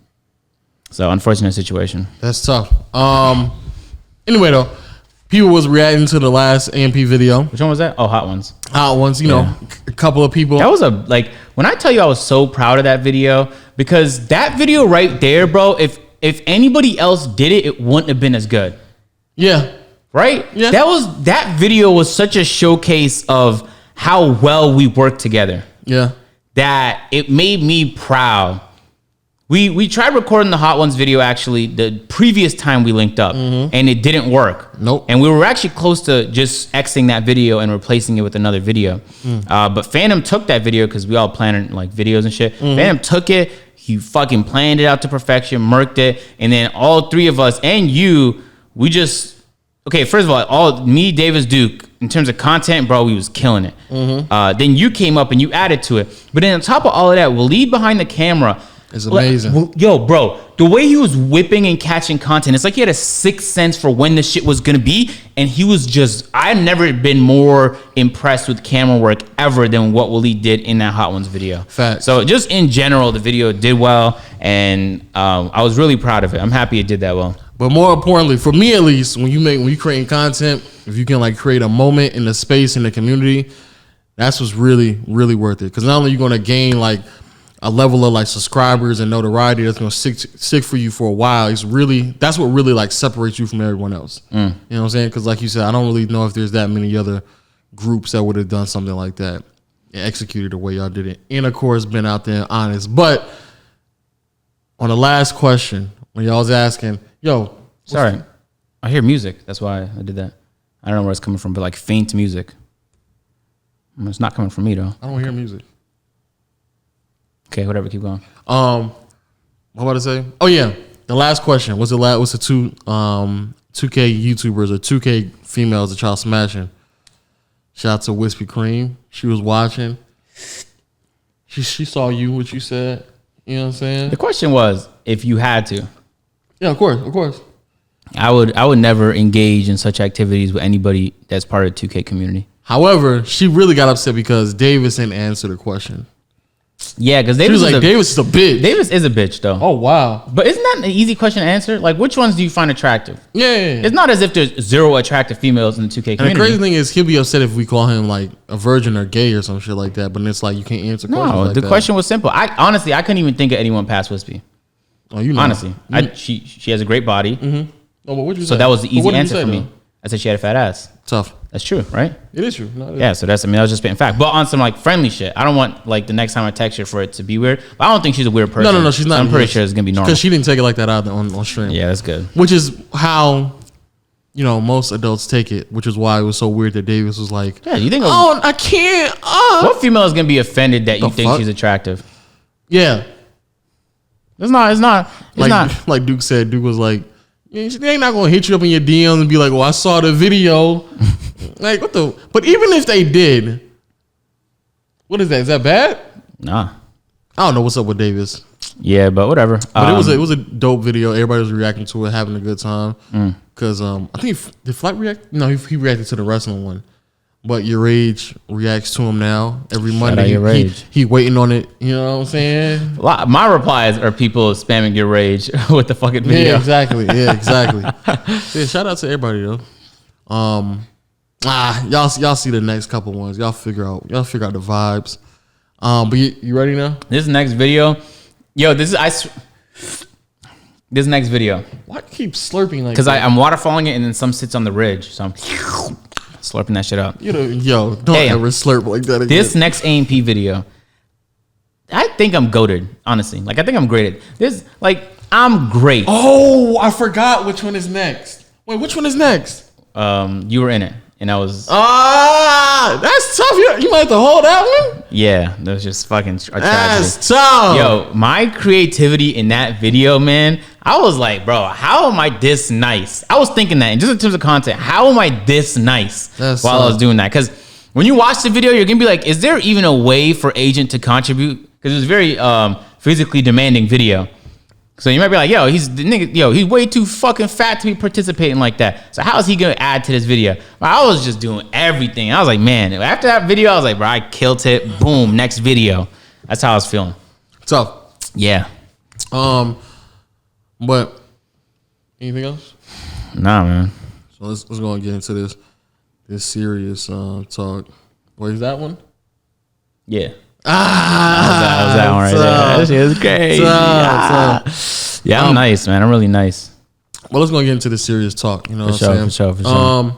So unfortunate situation.
That's tough. Anyway, though, people was reacting to the last AMP video.
Which one was that? Oh, Hot Ones.
Hot Ones, a couple of people.
That was when I tell you I was so proud of that video, because that video right there, bro, if anybody else did it, it wouldn't have been as good.
Yeah.
Right?
Yeah.
That video was such a showcase of how well we work together.
Yeah.
That it made me proud. We tried recording the Hot Ones video actually the previous time we linked up, and it didn't work.
Nope.
And we were actually close to just Xing that video and replacing it with another video. But Phantom took that video, because we all planned videos and shit. Phantom took it. He fucking planned it out to perfection, murked it, and then all three of us and you, we just first of all me, Davis, Duke, in terms of content, bro, we was killing it. Then you came up and you added to it. But then on top of all of that, Waleed behind the camera,
It's amazing.
Yo, bro, the way he was whipping and catching content, it's like he had a sixth sense for when the shit was gonna be. And he was just, I've never been more impressed with camera work ever than what Waleed did in that Hot Ones video.
Facts.
So just in general, the video did well. And I was really proud of it. I'm happy it did that well.
But more importantly, for me at least, when you creating content, if you can like create a moment in the space in the community, that's what's really, really worth it. Because not only are you gonna gain like a level of like subscribers and notoriety that's gonna stick for you for a while. That's what really like separates you from everyone else. You know what I'm saying? Because like you said, I don't really know if there's that many other groups that would have done something like that and executed the way y'all did it. And of course, been out there and honest. But on the last question, when y'all was asking, yo,
sorry, I hear music. That's why I did that. I don't know where it's coming from, but like faint music. It's not coming from me though.
I don't hear music.
Okay, whatever. Keep going.
What about to say? Oh yeah, the last question was the 2K YouTubers or 2K females that y'all smashing. Shout out to Wispy Cream. She was watching. She saw you, what you said. You know what I'm saying?
The question was, if you had to.
Yeah, of course.
I would never engage in such activities with anybody that's part of the 2K community.
However, she really got upset because Davis didn't answer the question.
Yeah, because
She was like, Davis is a bitch.
Davis is a bitch, though.
Oh, wow.
But isn't that an easy question to answer? Like, which ones do you find attractive?
Yeah.
It's not as if there's zero attractive females in the 2K community.
And the crazy thing is, he'll be upset if we call him like a virgin or gay or some shit like that. But it's like, you can't answer questions
No,
like
the
that.
question was simple. I couldn't even think of anyone past Wispy.
Oh, you know.
Honestly. She has a great body.
Mm-hmm. Oh, but what'd you say?
So that was the easy answer for me.
Though?
I said she had a fat ass.
Tough.
That's true, right?
It is true. No, it is.
Yeah, so that was just spitting fact. But on some like friendly shit. I don't want like the next time I text her for it to be weird. But I don't think she's a weird person.
No, she's not.
I'm pretty sure it's gonna be normal.
Because she didn't take it like that out on stream.
Yeah, that's good.
Which is how, most adults take it. Which is why it was so weird that Davis was like,
Yeah, you think?
"Oh, I can't."
What female is gonna be offended that you think
fuck?
she's attractive?
Yeah.
It's not.
Like Duke said. Duke was like, they ain't not gonna hit you up in your DMs and be like, "Well, I saw the video." Like, what the? But even if they did, what is that? Is that bad?
Nah.
I don't know what's up with Davis.
Yeah, but whatever.
But it was a dope video. Everybody was reacting to it, having a good time. Because I think did Flight react? No, he reacted to the wrestling one. But Your Rage reacts to him now every Monday. He waiting on it. You know what I'm saying?
My replies are people spamming Your Rage with the fucking video.
Yeah, exactly. Yeah, shout out to everybody though. Y'all see the next couple ones. Y'all figure out the vibes. But you ready now?
This next video, this next video.
Why do you keep slurping like?
Because I'm waterfalling it and then some sits on the ridge, so I'm slurping that shit up.
Don't ever slurp like that again.
This next AMP video, I think I'm goated, honestly. Like I think I'm great at this. Like I'm great.
Oh, I forgot which one is next. Wait, which one is next?
You were in it, and I was.
That's tough. You might have to hold that one.
Yeah, that was just fucking a tragedy.
That's tough.
Yo, my creativity in that video, man. I was like, bro, how am I this nice? I was thinking that, and just in terms of content, how am I this nice while I was doing that? Because when you watch the video, you're gonna be like, is there even a way for Agent to contribute? Because it was very physically demanding video. So you might be like, he's way too fucking fat to be participating like that. So how is he gonna add to this video? I was just doing everything. I was like, man, after that video, I was like, bro, I killed it. Boom, next video. That's how I was feeling.
Tough.
Yeah.
But anything else?
Nah, man.
So let's go and get into this serious talk. What is that one?
Yeah. That was that one right there. That shit was crazy. Yeah, I'm nice, man. I'm really nice.
Well, let's go and get into the serious talk. You know what I'm saying?
For sure.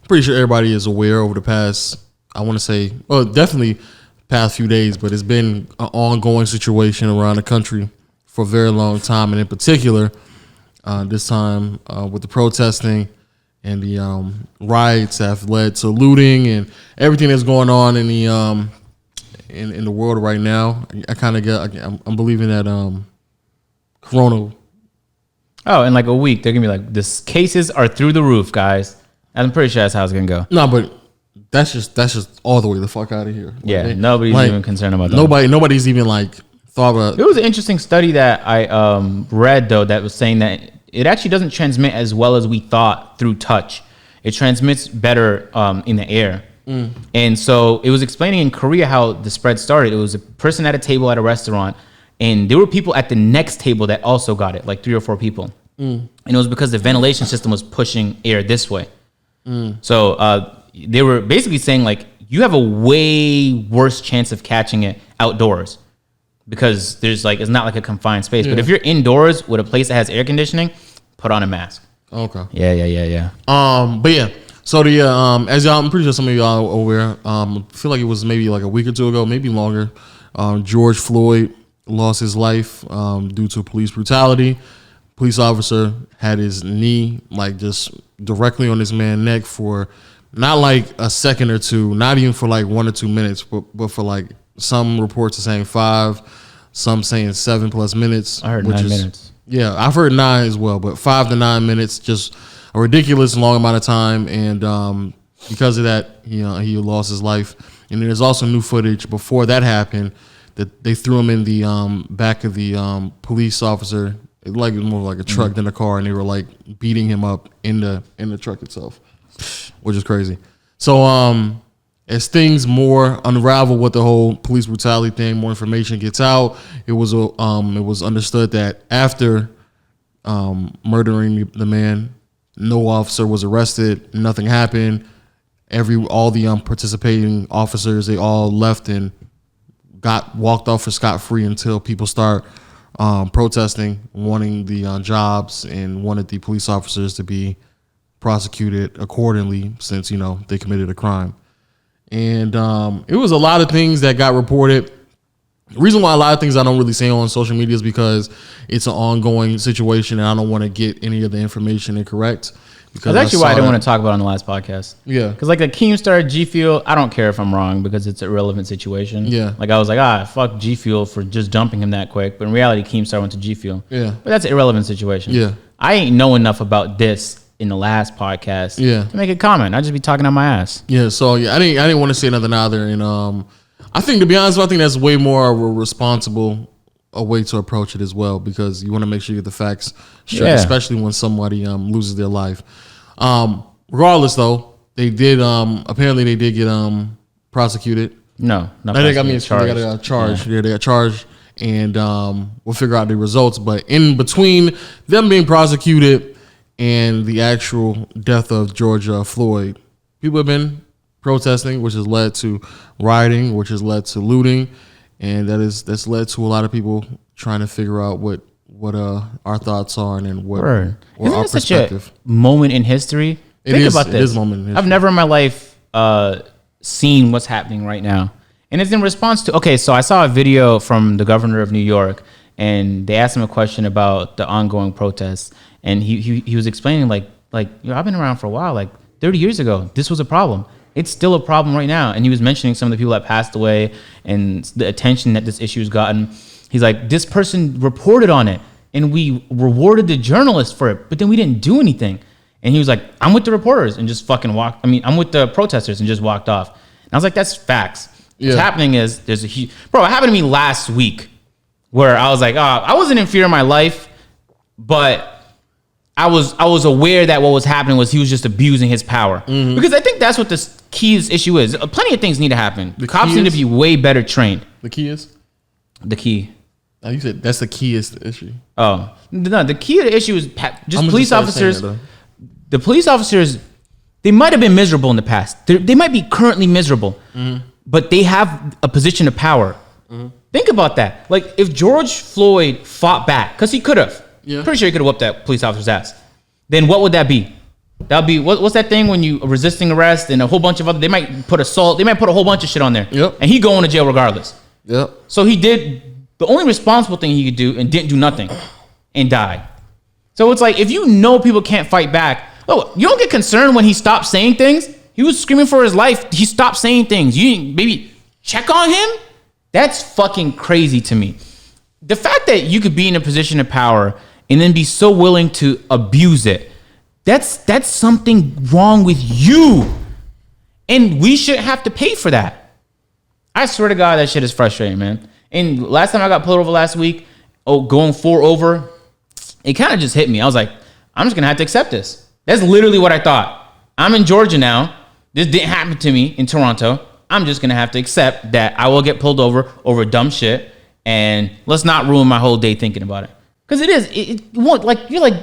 Pretty sure everybody is aware over the past, I want to say, well, definitely past few days, but it's been an ongoing situation around the country for a very long time, and in particular, this time with the protesting and the riots that have led to looting and everything that's going on in the in the world right now. I kind of I'm believing that Corona.
Oh, in like a week, they're gonna be like, this cases are through the roof, guys. And I'm pretty sure that's how it's gonna go.
No, but that's just all the way the fuck out of here.
Yeah, nobody's even concerned about that.
Nobody's even like thought about
It was an interesting study that I read, though, that was saying that it actually doesn't transmit as well as we thought through touch. It transmits better in the air. And so it was explaining in Korea how the spread started. It was a person at a table at a restaurant, and there were people at the next table that also got it, like 3 or 4 people. And it was because the ventilation system was pushing air this way. So they were basically saying, like, you have a way worse chance of catching it outdoors because there's like, it's not like a confined space. But if you're indoors with a place that has air conditioning, put on a mask.
Okay.
Yeah.
But yeah. So the as y'all, I'm pretty sure some of y'all are aware. I feel like it was maybe like a week or two ago, maybe longer. George Floyd lost his life due to police brutality. Police officer had his knee like just directly on this man's neck for not like a second or two, not even for like 1 or 2 minutes, but for like some reports are saying 5, some saying 7+ minutes.
I heard 9 minutes.
Yeah, I've heard 9 as well, but 5 to 9 minutes, just a ridiculous long amount of time, and because of that, he lost his life. And there's also new footage before that happened that they threw him in the back of the police officer. It was more like a truck than a car, and they were like beating him up in the truck itself, which is crazy. So as things more unravel with the whole police brutality thing, more information gets out. It was understood that after murdering the man, no officer was arrested. Nothing happened. All the participating officers, they all left and walked off for scot-free until people start protesting, wanting the jobs, and wanted the police officers to be prosecuted accordingly since they committed a crime. And it was a lot of things that got reported. The reason why a lot of things I don't really say on social media is because it's an ongoing situation and I don't want to get any of the information incorrect.
That's actually why I didn't want to talk about it on the last podcast.
Yeah.
Because like the Keemstar, G Fuel, I don't care if I'm wrong because it's a relevant situation.
Yeah.
Like I was like, fuck G Fuel for just dumping him that quick. But in reality, Keemstar went to G Fuel.
Yeah.
But that's an irrelevant situation.
Yeah.
I ain't know enough about this in the last podcast to make a comment. I'd just be talking on my ass.
Yeah. So yeah, I didn't want to say nothing either. And I think, to be honest, I think that's way more of a responsible way to approach it as well, because you want to make sure you get the facts straight, especially when somebody loses their life. Regardless, though, they did apparently they did get prosecuted.
No, not
they got charged. Yeah, they got charged, and we'll figure out the results. But in between them being prosecuted and the actual death of George Floyd, people have been protesting, which has led to rioting, which has led to looting, and that's led to a lot of people trying to figure out what our thoughts are and what or
Isn't
our
it such
perspective.
A moment in history? Think about this.
It is a moment in history.
I've never in my life seen what's happening right now, and it's in response to. So I saw a video from the governor of New York, and they asked him a question about the ongoing protests, and he was explaining like I've been around for a while, like 30 years ago, this was a problem. It's still a problem right now. And he was mentioning some of the people that passed away and the attention that this issue has gotten. He's like, this person reported on it and we rewarded the journalist for it, but then we didn't do anything. And he was like, I'm with the reporters and just fucking walked. I'm with the protesters and just walked off. And I was like, that's facts. What's happening is there's a huge, it happened to me last week where I was like, I wasn't in fear of my life, but I was aware that what was happening was he was just abusing his power. Mm-hmm. Because I think that's what the key's issue is. Plenty of things need to happen. The cops need to be way better trained.
The key is?
The key.
Oh, you said that's the keyest issue.
Oh. No, the key of the issue is just police officers. The police officers, they might have been miserable in the past. They might be currently miserable, but they have a position of power. Mm-hmm. Think about that. Like if George Floyd fought back, because he could have. Yeah. Pretty sure he could have whooped that police officer's ass. Then what would that be? That'd be what's that thing when you resisting arrest and a whole bunch of other? They might put assault. They might put a whole bunch of shit on there.
Yep.
And he going to jail regardless.
Yep.
So he did the only responsible thing he could do and didn't do nothing, and died. So it's like if you know people can't fight back. Oh, you don't get concerned when he stopped saying things. He was screaming for his life. He stopped saying things. You maybe check on him. That's fucking crazy to me. The fact that you could be in a position of power and then be so willing to abuse it, that's something wrong with you. And we shouldn't have to pay for that. I swear to God, that shit is frustrating, man. And last time I got pulled over last week, going 4 over, it kind of just hit me. I was like, I'm just gonna have to accept this. That's literally what I thought. I'm in Georgia now. This didn't happen to me in Toronto. I'm just gonna have to accept that I will get pulled over dumb shit, and let's not ruin my whole day thinking about it. Because it won't, like, you're like,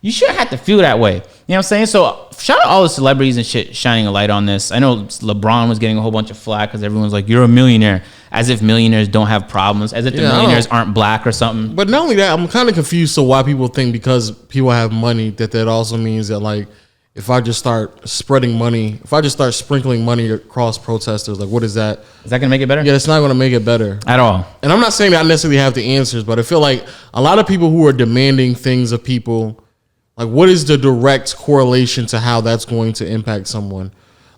you shouldn't have to feel that way. You know what I'm saying? So shout out all the celebrities and shit shining a light on this. I know LeBron was getting a whole bunch of flack because everyone's like, you're a millionaire. As if millionaires don't have problems. As if the millionaires aren't black or something.
But not only that, I'm kind of confused to why people think because people have money that also means that, like, if I just start spreading money, if I just start sprinkling money across protesters, like, what is that?
Is that going to make it better?
Yeah, it's not going to make it better.
At all.
And I'm not saying that I necessarily have the answers, but I feel like a lot of people who are demanding things of people, like, what is the direct correlation to how that's going to impact someone?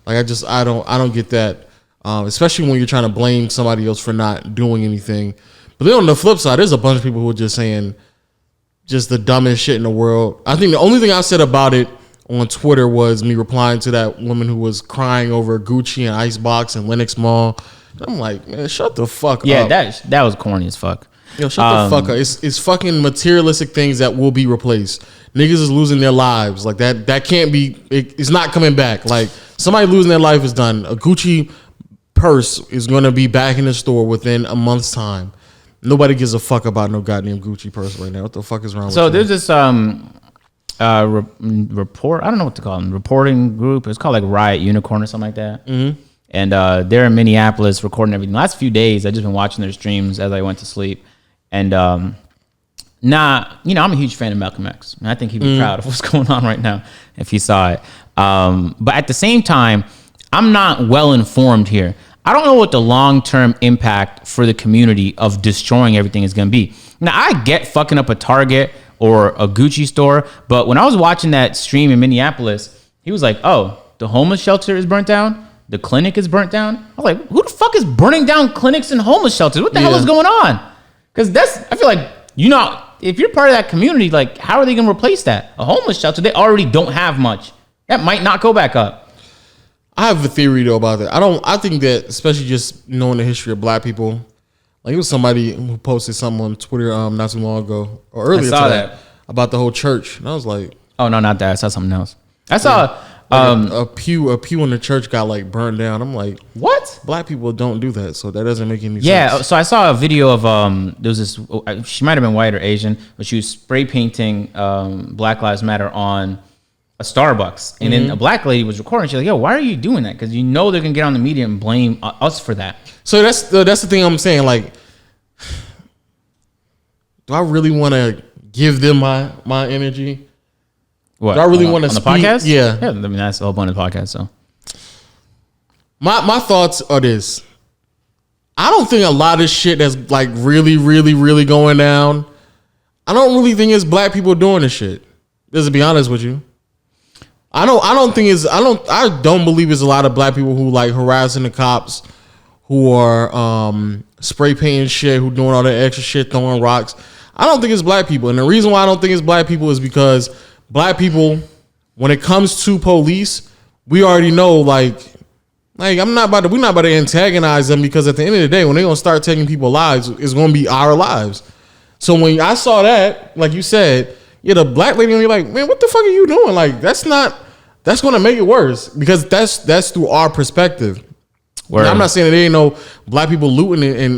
Like, I don't get that, especially when you're trying to blame somebody else for not doing anything. But then on the flip side, there's a bunch of people who are just saying just the dumbest shit in the world. I think the only thing I said about it on Twitter was me replying to that woman who was crying over Gucci and Icebox and Lenox Mall. I'm like, man, shut the fuck up.
Yeah, that was corny as fuck.
Yo, shut the fuck up. It's fucking materialistic things that will be replaced. Niggas is losing their lives. Like, that can't be, it's not coming back. Like, somebody losing their life is done. A Gucci purse is going to be back in the store within a month's time. Nobody gives a fuck about no goddamn Gucci purse right now. What the fuck is wrong with you?
So there's this report, I don't know what to call them, reporting group. It's called like Riot Unicorn or something like that. Mm-hmm. And they're in Minneapolis recording everything. The last few days, I've just been watching their streams as I went to sleep. And I'm a huge fan of Malcolm X. And I think he'd be proud of what's going on right now if he saw it. But at the same time, I'm not well informed here. I don't know what the long-term impact for the community of destroying everything is going to be. Now, I get fucking up a Target or a Gucci store, but when I was watching that stream in Minneapolis, he was like, oh, the homeless shelter is burnt down? The clinic is burnt down? I was like, who the fuck is burning down clinics and homeless shelters? What the hell is going on? Because I feel like, if you're part of that community, like, how are they going to replace that? A homeless shelter, they already don't have much. That might not go back up.
I have a theory though about that. I think that, especially just knowing the history of black people, like, it was somebody who posted something on Twitter not too long ago or earlier today about the whole church, and I was like,
oh no, not that. I saw something else. I saw
a pew in the church got like burned down. I'm like,
what?
Black people don't do that, so that doesn't make any sense.
Yeah, so I saw a video of there was this. She might have been white or Asian, but she was spray painting Black Lives Matter on a Starbucks, and then a black lady was recording. She's like, "Yo, why are you doing that? Because they're gonna get on the media and blame us for that."
So that's the thing I'm saying. Like, do I really want to give them my energy?
What?
Do I really want to speak?
On the podcast?
Yeah.
I mean, that's the whole point of the podcast. So,
my thoughts are this: I don't think a lot of shit that's like really, really, really going down. I don't really think it's black people doing this shit. Just to be honest with you. I don't believe it's a lot of black people who like harassing the cops, who are spray painting shit, who doing all that extra shit, throwing rocks. I don't think it's black people. And the reason why I don't think it's black people is because black people, when it comes to police, we already know like we're not about to antagonize them, because at the end of the day, when they're gonna start taking people's lives, it's gonna be our lives. So when I saw that, like you said, yeah, the black lady gonna be like, man, what the fuck are you doing? Like, that's gonna make it worse, because that's through our perspective. I'm not saying that there ain't no black people looting and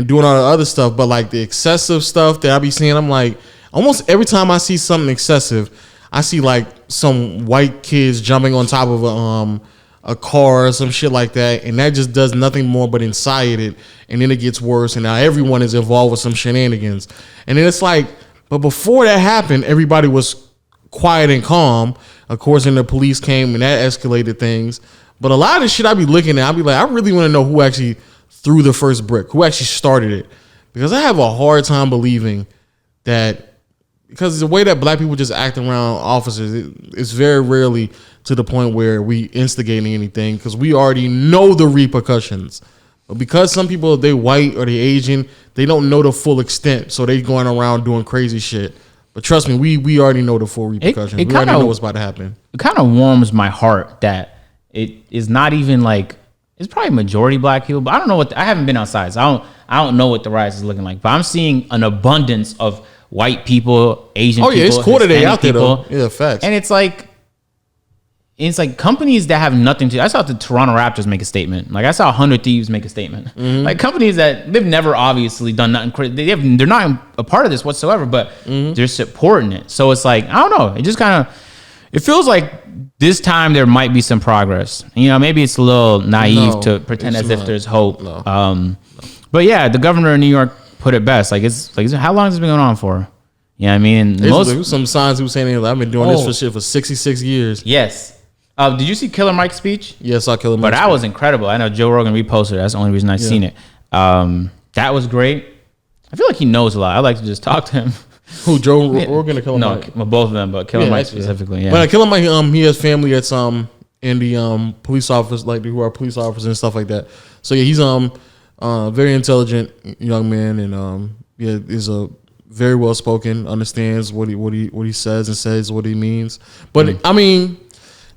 doing all the other stuff, but like the excessive stuff that I be seeing, I'm like, almost every time I see something excessive, I see like some white kids jumping on top of a car or some shit like that, and that just does nothing more but incite it, and then it gets worse, and now everyone is involved with some shenanigans, and then it's like, but before that happened, everybody was quiet and calm. Of course, then the police came and that escalated things. But a lot of the shit I be looking at, I be like, I really want to know who actually threw the first brick, who actually started it, because I have a hard time believing that, because the way that black people just act around officers, it's very rarely to the point where we instigating anything, because we already know the repercussions. But because some people, they white or they Asian, they don't know the full extent, so they going around doing crazy shit. But trust me, we already know the full repercussions. We already know what's about to happen.
It kind of warms my heart that it is not even like, it's probably majority black people, but I don't know I haven't been outside, so I I don't know what the riots is looking like, but I'm seeing an abundance of white people, Asian people.
Oh yeah, it's cool that they
Hispanic
out there
people.
though. Yeah, facts.
And it's like companies that have nothing to. I saw the Toronto Raptors make a statement. Like I saw 100 Thieves make a statement.
Mm-hmm.
Like companies that they've never obviously done nothing. They're not a part of this whatsoever, but they're supporting it. So it's like, I don't know. It just kind of, it feels like this time there might be some progress. You know, maybe it's a little naive to pretend as if there's hope.
No.
But yeah, the governor of New York put it best. Like it's like, how long has it been going on for? Yeah, you know I mean,
there was some signs he was saying, I've been doing this for 66 years.
Yes. Did you see Killer Mike's speech?
Yes, I Killer Mike's
But that was incredible. I know Joe Rogan reposted it. That's the only reason I've seen it. That was great. I feel like he knows a lot. I like to just talk to him.
Who, Joe Rogan or Killer Mike?
No, both of them, but Killer Mike specifically. Yeah.
But Killer Mike, he has family that's in the police office, like who are police officers and stuff like that. So yeah, he's very intelligent young man, and is a very well spoken, understands what he says and says what he means. But I mean,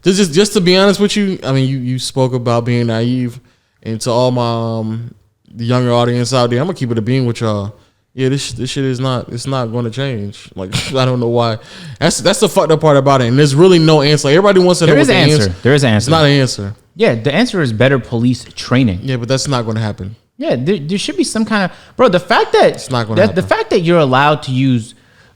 just to be honest with you, I mean, you spoke about being naive, and to all my the younger audience out there, I'm gonna keep it a being with y'all. Yeah, this shit is not. It's not going to change. Like I don't know why. That's the fucked up part about it. And there's really no answer. Like, everybody wants to know.
There is an answer. There is an answer.
It's not an answer.
Yeah, the answer is better police training.
Yeah, but that's not going to happen.
Yeah, there should be some kind of the fact that
it's not going to happen.
The fact that you're allowed to use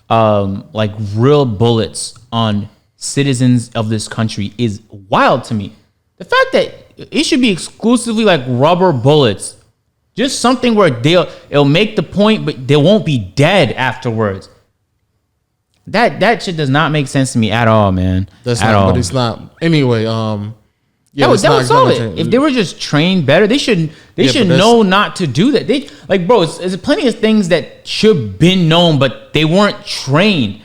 like real bullets on citizens of this country is wild to me. The fact that it should be exclusively like rubber bullets. Just something where it'll make the point, but they won't be dead afterwards. That shit does not make sense to me at all, man.
That's at not, all. But it's not. Anyway,
that would solve it. If they were just trained better, they should know not to do that. They there's plenty of things that should been known, but they weren't trained,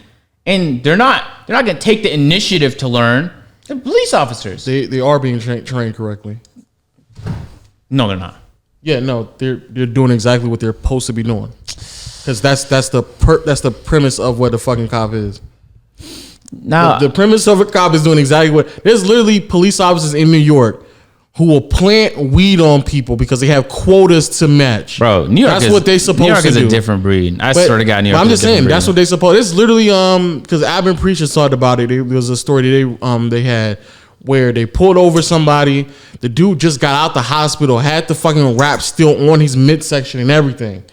and they're not gonna take the initiative to learn. They're police officers.
They are being trained correctly.
No, they're not.
Yeah, no, they're doing exactly what they're supposed to be doing, because that's the premise of what the fucking cop is. Now, the premise of a cop is doing exactly what. There's literally police officers in New York who will plant weed on people because they have quotas to match.
Bro, New York
that's what they supposed to do.
New York is a different breed. I swear to God, New York.
I'm just saying that's what they supposed. It's literally because Abin Preacher talked about it. There was a story that they had, where they pulled over somebody. The dude just got out the hospital, had the fucking wrap still on his midsection and everything.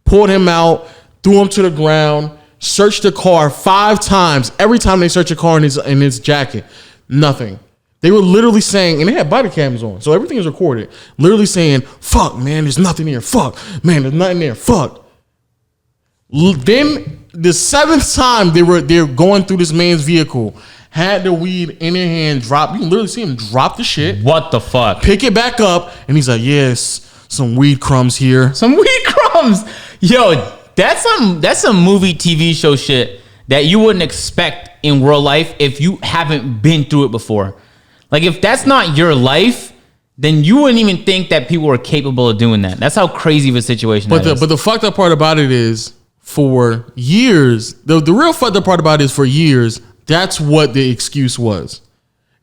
Pulled him out, threw him to the ground, searched the car 5 times. Every time they searched a car in his jacket, nothing. They were literally saying, and they had body cams on, so everything is recorded. Literally saying, "Fuck, man, there's nothing here. Fuck, man, there's nothing there. Fuck." Then the 7th time they're going through this man's vehicle, had the weed in their hand, drop. You can literally see him drop the shit.
What the fuck?
Pick it back up, and he's like, "Yes, some weed crumbs here."
Some weed crumbs. Yo, that's some movie TV show shit that you wouldn't expect in real life if you haven't been through it before. Like, if that's not your life, then you wouldn't even think that people were capable of doing that. That's how crazy of a situation that is.
But the fucked up part about it is, for years, the real fucked up part about it is, for years, that's what the excuse was.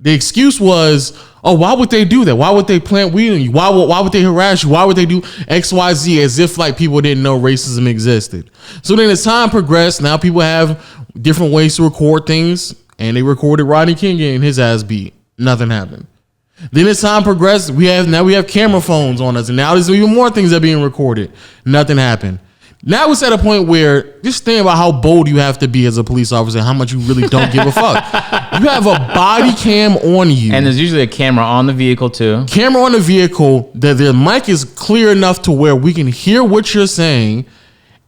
The excuse was, oh, why would they do that? Why would they plant weed on you? Why would they harass you? Why would they do X, Y, Z, as if like people didn't know racism existed? So then as time progressed, now people have different ways to record things, and they recorded Rodney King getting his ass beat. Nothing happened. Then as time progressed, we have camera phones on us, and now there's even more things that are being recorded. Nothing happened. Now it's at a point where just think about how bold you have to be as a police officer, how much you really don't give a fuck. You have a body cam on you.
And there's usually a camera on the vehicle too.
Camera on the vehicle, that the mic is clear enough to where we can hear what you're saying.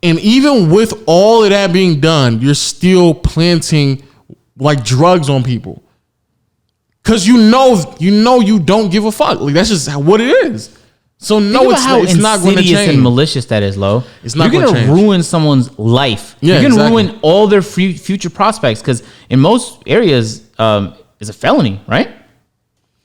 And even with all of that being done, you're still planting like drugs on people. Cause you know you don't give a fuck. Like, that's just what it is. So no, it's not going to change.
And malicious that is, Lo.
It's not
going to ruin someone's life.
Yeah,
you're going to ruin all their future prospects, because in most areas, it's a felony, right?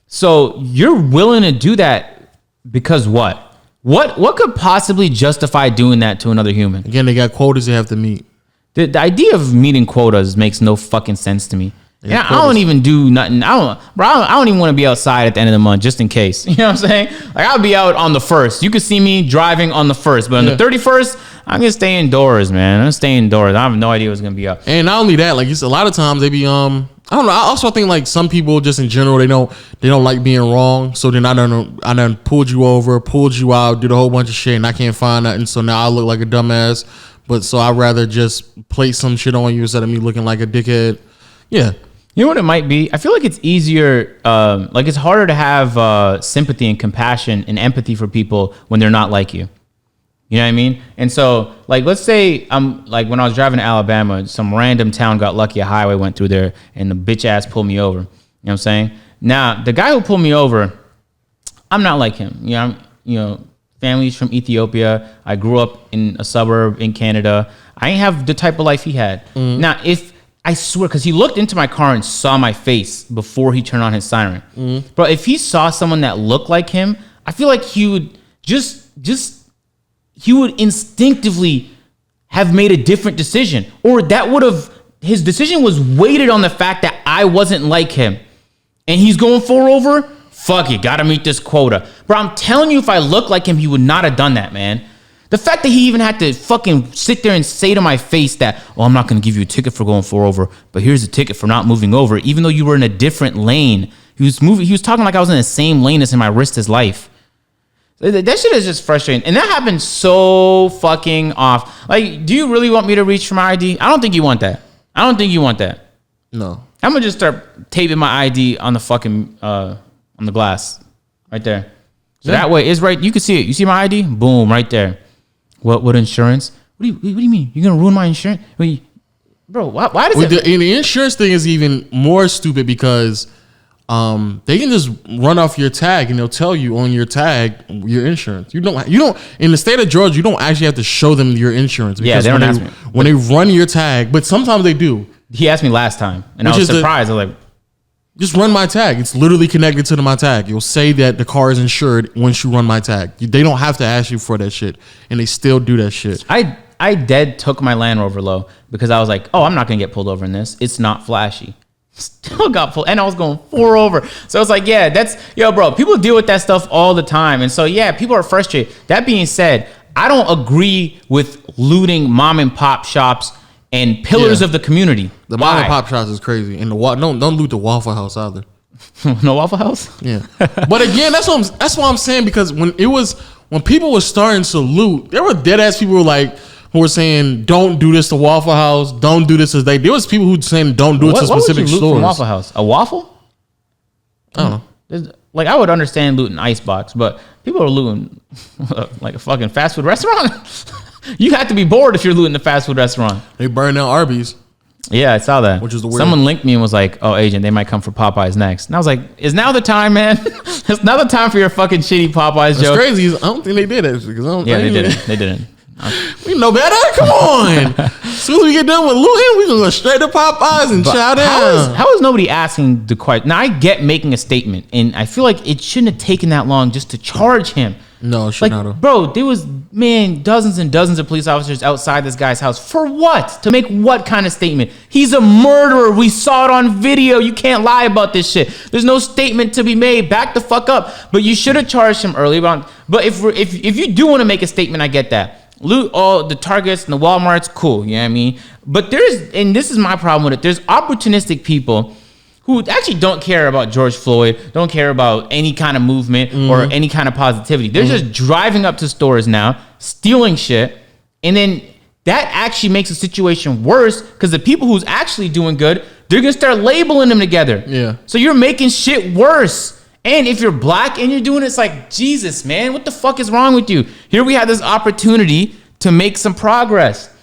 So you're willing to do that because what? What could possibly justify doing that to another human?
Again, they got quotas they have to meet.
The idea of meeting quotas makes no fucking sense to me. Yeah, I don't even do nothing. I don't even want to be outside at the end of the month just in case. You know what I'm saying? Like I'll be out on the 1st. You could see me driving on the 1st, but on the 31st, I'm gonna stay indoors, man. I'm gonna stay indoors. I have no idea what's gonna be up.
And not only that, like a lot of times they be I don't know. I also think like some people just in general they don't like being wrong. So then I done pulled you over, pulled you out, did a whole bunch of shit, and I can't find nothing. So now I look like a dumbass. But so I'd rather just place some shit on you instead of me looking like a dickhead. Yeah.
You know what it might be? I feel like it's easier, like it's harder to have sympathy and compassion and empathy for people when they're not like you. You know what I mean? And so, like, let's say I'm like when I was driving to Alabama, some random town got lucky, a highway went through there, and the bitch ass pulled me over. You know what I'm saying? Now, the guy who pulled me over, I'm not like him. Family's from Ethiopia. I grew up in a suburb in Canada. I ain't have the type of life he had. Now, I swear, because he looked into my car and saw my face before he turned on his siren. But if he saw someone that looked like him, I feel like he would he would instinctively have made a different decision, or his decision was weighted on the fact that I wasn't like him, and he's going 4 over. Fuck it, gotta meet this quota. Bro, I'm telling you, if I looked like him, he would not have done that, man. The fact that he even had to fucking sit there and say to my face that, I'm not going to give you a ticket for going 4 over, but here's a ticket for not moving over, even though you were in a different lane. He was talking like I was in the same lane as him. I risked his life. That shit is just frustrating. And that happened so fucking off. Like, do you really want me to reach for my ID? I don't think you want that. No. I'm going to just start taping my ID on the fucking, on the glass right there. So that way it's right. You can see it. You see my ID? Boom, right there. What insurance? What do you mean? You're gonna ruin my insurance? Bro, why does it?
The insurance thing is even more stupid because they can just run off your tag and they'll tell you on your tag your insurance. You don't in the state of Georgia you don't actually have to show them your insurance.
Yeah, they don't ask me
when they run your tag, but sometimes they do.
He asked me last time, and I was surprised. I was like,
just run my tag. It's literally connected to my tag. You'll say that the car is insured once you run my tag. They don't have to ask you for that shit, and they still do that shit.
I dead took my Land Rover low because I was like, I'm not gonna get pulled over in this. It's not flashy. Still got pulled, and I was going 4 over. So it's like, bro. People deal with that stuff all the time, and so people are frustrated. That being said, I don't agree with looting mom and pop shops and pillars of the community.
The mom and pop shops is crazy, and don't loot the Waffle House either.
No Waffle House.
Yeah, but again, that's what I'm saying, because when people were starting to loot, there were dead ass people who were saying don't do this to Waffle House, don't do this as there was people who were saying don't do it to specific
would you loot
stores.
From Waffle House, a waffle?
I don't know.
Like, I would understand looting Icebox, but people are looting like a fucking fast food restaurant. You have to be bored if you're looting the fast food restaurant.
They burned down Arby's.
Yeah, I saw that.
Which is the weird.
Someone linked me and was like, agent, they might come for Popeyes next. And I was like, is now the time, man? It's now the time for your fucking shitty Popeyes joke.
It's crazy. I don't think they did it.
They didn't.
We know better. Come on. As soon as we get done with looting, we're going to go straight to Popeyes and chow down.
How is nobody asking the question? Now, I get making a statement, and I feel like it shouldn't have taken that long just to charge him.
No, it should not have.
Bro, there was, dozens and dozens of police officers outside this guy's house. For what? To make what kind of statement? He's a murderer. We saw it on video. You can't lie about this shit. There's no statement to be made. Back the fuck up. But you should have charged him early on. But if you do want to make a statement, I get that. Loot all the Targets and the Walmarts, cool. You know what I mean? But and this is my problem with it, there's opportunistic people who actually don't care about George Floyd, don't care about any kind of movement or any kind of positivity. They're just driving up to stores now, stealing shit, and then that actually makes the situation worse because the people who's actually doing good, they're gonna start labeling them together.
Yeah.
So you're making shit worse. And if you're black and you're doing it, it's like, Jesus, man, what the fuck is wrong with you? Here we have this opportunity to make some progress,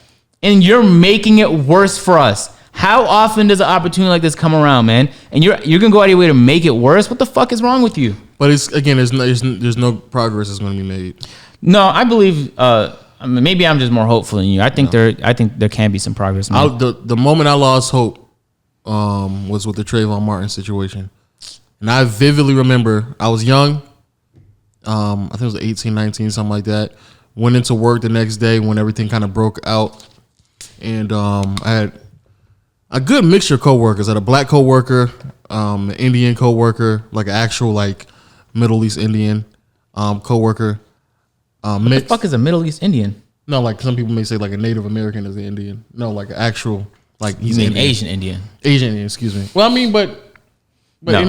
and you're making it worse for us. How often does an opportunity like this come around, man? And you're gonna go out of your way to make it worse? What the fuck is wrong with you?
But there's no progress that's going to be made.
No, I believe. Maybe I'm just more hopeful than you. I think there can be some progress made.
The moment I lost hope was with the Trayvon Martin situation, and I vividly remember I was young. I think it was 18, 19, something like that. Went into work the next day when everything kind of broke out, and I a good mixture of coworkers. I had a black coworker, an Indian coworker, like an actual like Middle East Indian coworker.
What the fuck is a Middle East Indian?
No, like some people may say like a Native American is an Indian. No, like an actual like
You mean Asian Indian?
Asian Indian, excuse me. Well, I mean, but
No.
in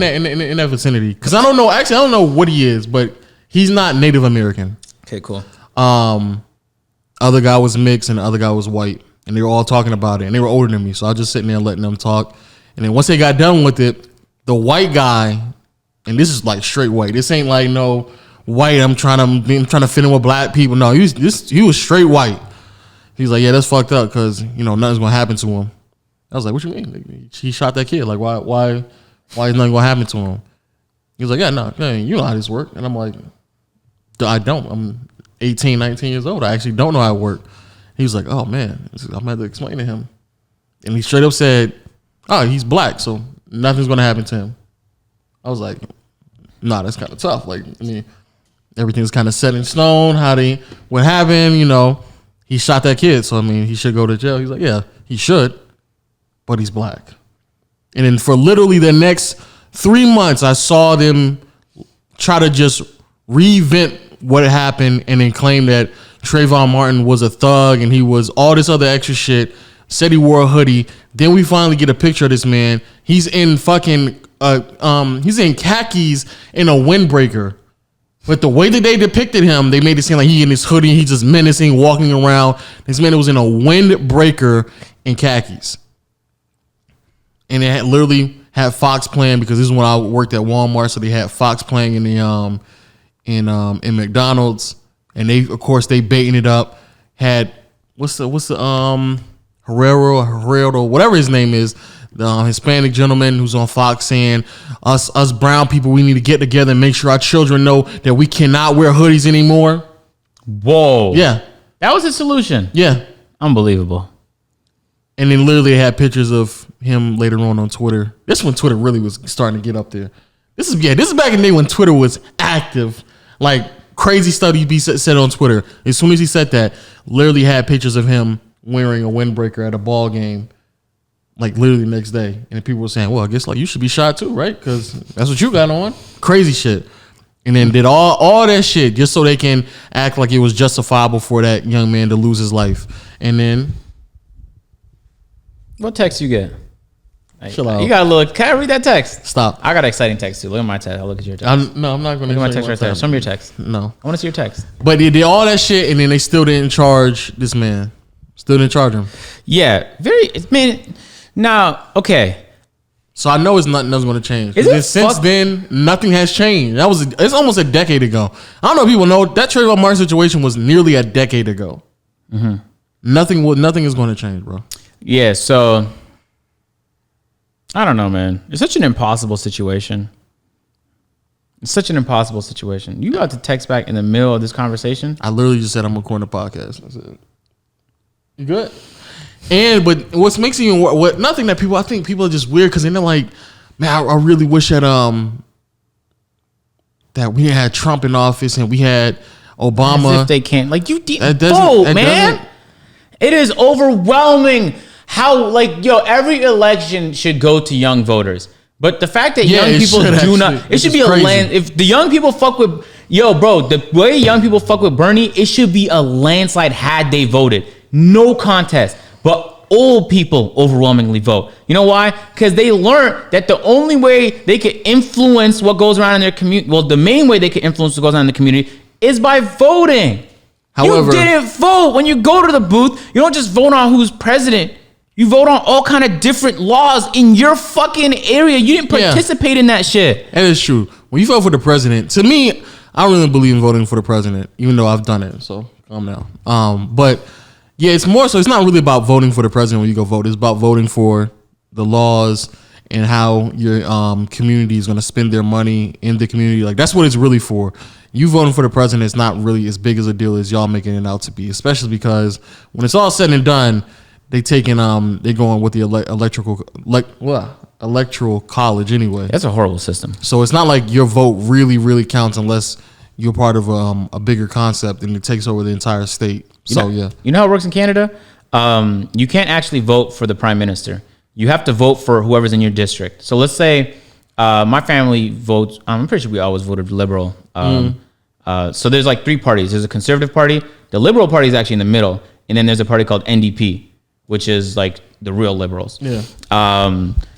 that vicinity, because I don't know. Actually, I don't know what he is, but he's not Native American.
Okay, cool.
Other guy was mixed and the other guy was white, and they were all talking about it, and they were older than me, so I was just sitting there letting them talk. And then once they got done with it, the white guy, and this is like straight white. This ain't like no white. I'm trying to fit in with black people. No, he was straight white. He's like, yeah, that's fucked up because nothing's gonna happen to him. I was like, what you mean? Like, he shot that kid. Like, why is nothing gonna happen to him? He was like, yeah, no, you know how this works. And I'm like, I don't. I'm 18, 19 years old. I actually don't know how it works. He was like, oh man, I'm gonna have to explain to him. And he straight up said, oh, he's black, so nothing's gonna happen to him. I was like, nah, that's kind of tough. Like, I mean, everything's kind of set in stone. What happened? He shot that kid, so I mean, he should go to jail. He's like, yeah, he should, but he's black. And then for literally the next 3 months, I saw them try to just reinvent what happened and then claim that Trayvon Martin was a thug and he was all this other extra shit. Said he wore a hoodie. Then we finally get a picture of this man. He's in fucking he's in khakis in a windbreaker. But the way that they depicted him, they made it seem like he in his hoodie, he's just menacing, walking around. This man was in a windbreaker in khakis. And it literally had Fox playing because this is when I worked at Walmart, so they had Fox playing in the in McDonald's, and they baiting it up. Had what's the Herrero, whatever his name is, the Hispanic gentleman who's on Fox saying us brown people, we need to get together and make sure our children know that we cannot wear hoodies anymore.
Whoa.
Yeah.
That was his solution.
Yeah.
Unbelievable.
And then literally had pictures of him later on Twitter. This is when Twitter really was starting to get up there. This is back in the day when Twitter was active. Like crazy stuff he'd be said on Twitter. As soon as he said that, literally had pictures of him wearing a windbreaker at a ball game. Like literally the next day. And people were saying, well, I guess like you should be shot too, right? Because that's what you got on. Crazy shit. And then did all that shit just so they can act like it was justifiable for that young man to lose his life. And then
what text you get?
Chill out.
You got a little. Can I read that text?
Stop.
I got an exciting text too. Look at my text. I'll look at your text.
I'm not going to.
Look at my text right there. Show me your text.
No.
I want to see your text.
But they did all that shit and then they still didn't charge this man. Still didn't charge him.
Yeah. Man. Now, okay.
So I know nothing's going to change. Since then, nothing has changed. It's almost a decade ago. I don't know if people know that Trayvon Martin situation was nearly a decade ago. Mm-hmm. Nothing is going to change, bro.
Yeah. So I don't know, man. It's such an impossible situation. It's such an impossible situation. You got to text back in the middle of this conversation.
I literally just said I'm recording a podcast. That's it. You good? But what makes it even what nothing that I think people are just weird because they're like, man, I really wish that we had Trump in office and we had Obama.
As if they can't vote, man. It is overwhelming how every election should go to young voters. But the fact that young people do not, it should be
crazy.
If the young people fuck with, the way young people fuck with Bernie, it should be a landslide had they voted. No contest. But old people overwhelmingly vote. You know why? Because they learned that the only way they could influence what goes around in their community, the main way they could influence what goes on in the community is by voting. However, you didn't vote. When you go to the booth, you don't just vote on who's president. You vote on all kind of different laws in your fucking area. You didn't participate in that shit.
That is true. When you vote for the president, to me, I don't really believe in voting for the president, even though I've done it. So calm down. But yeah, it's more so. It's not really about voting for the president when you go vote. It's about voting for the laws and how your community is going to spend their money in the community. Like that's what it's really for. You voting for the president is not really as big as a deal as y'all making it out to be, especially because when it's all said and done, they going with the electoral college anyway.
That's a horrible system. So
it's not like your vote really, really counts unless you're part of a bigger concept and it takes over the entire state.
You know how it works in Canada? You can't actually vote for the prime minister. you have to vote for whoever's in your district. So let's say my family votes. I'm pretty sure we always voted liberal. So there's like 3 parties. There's a conservative party. The liberal party is actually in the middle. And then there's a party called NDP, which is like the real liberals.
Yeah.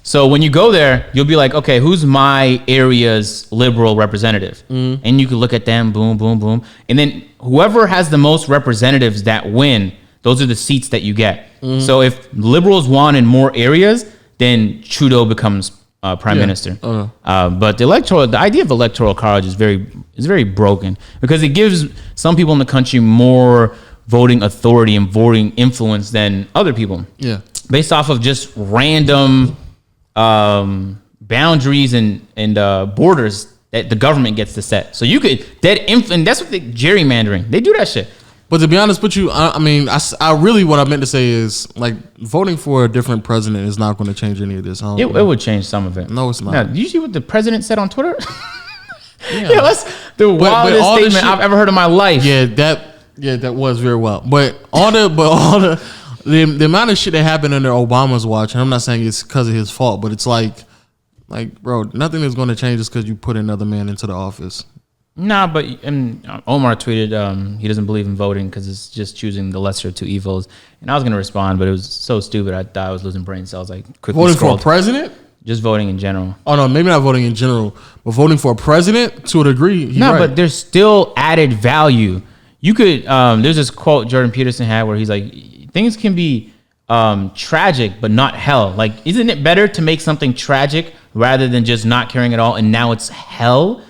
So when you go there, you'll be like, okay, who's my area's liberal representative? And you can look at them, boom, boom, boom. And then whoever has the most representatives that win, those are the seats that you get. So if liberals won in more areas, then Trudeau becomes prime minister. But the idea of electoral college is very broken because it gives some people in the country more voting authority and voting influence than other people.
Yeah.
Based off of just random boundaries and borders that the government gets to set. So you could and that's what gerrymandering. They do that shit.
But to be honest with you, I mean, I really what I meant to say is like voting for a different president is not going to change any of this.
It would change some of it.
No, it's not.
Now, did you see what the president said on Twitter? Yeah, that's the wildest statement I've ever heard in my life.
Yeah, that was very well. But all the amount of shit that happened under Obama's watch, and I'm not saying it's because of his fault, but it's like, bro, nothing is going to change just because you put another man into the office.
Nah, but Omar tweeted he doesn't believe in voting because it's just choosing the lesser of 2 evils. And I was going to respond, but it was so stupid. I thought I was losing brain cells. I quickly
voting
scrolled.
for a president?
Just voting in general.
Oh, no, maybe not voting in general, but voting for a president to a degree.
No, right. But there's still added value. You could, there's this quote Jordan Peterson had where he's like, things can be tragic, but not hell. Like, isn't it better to make something tragic rather than just not caring at all and now it's hell?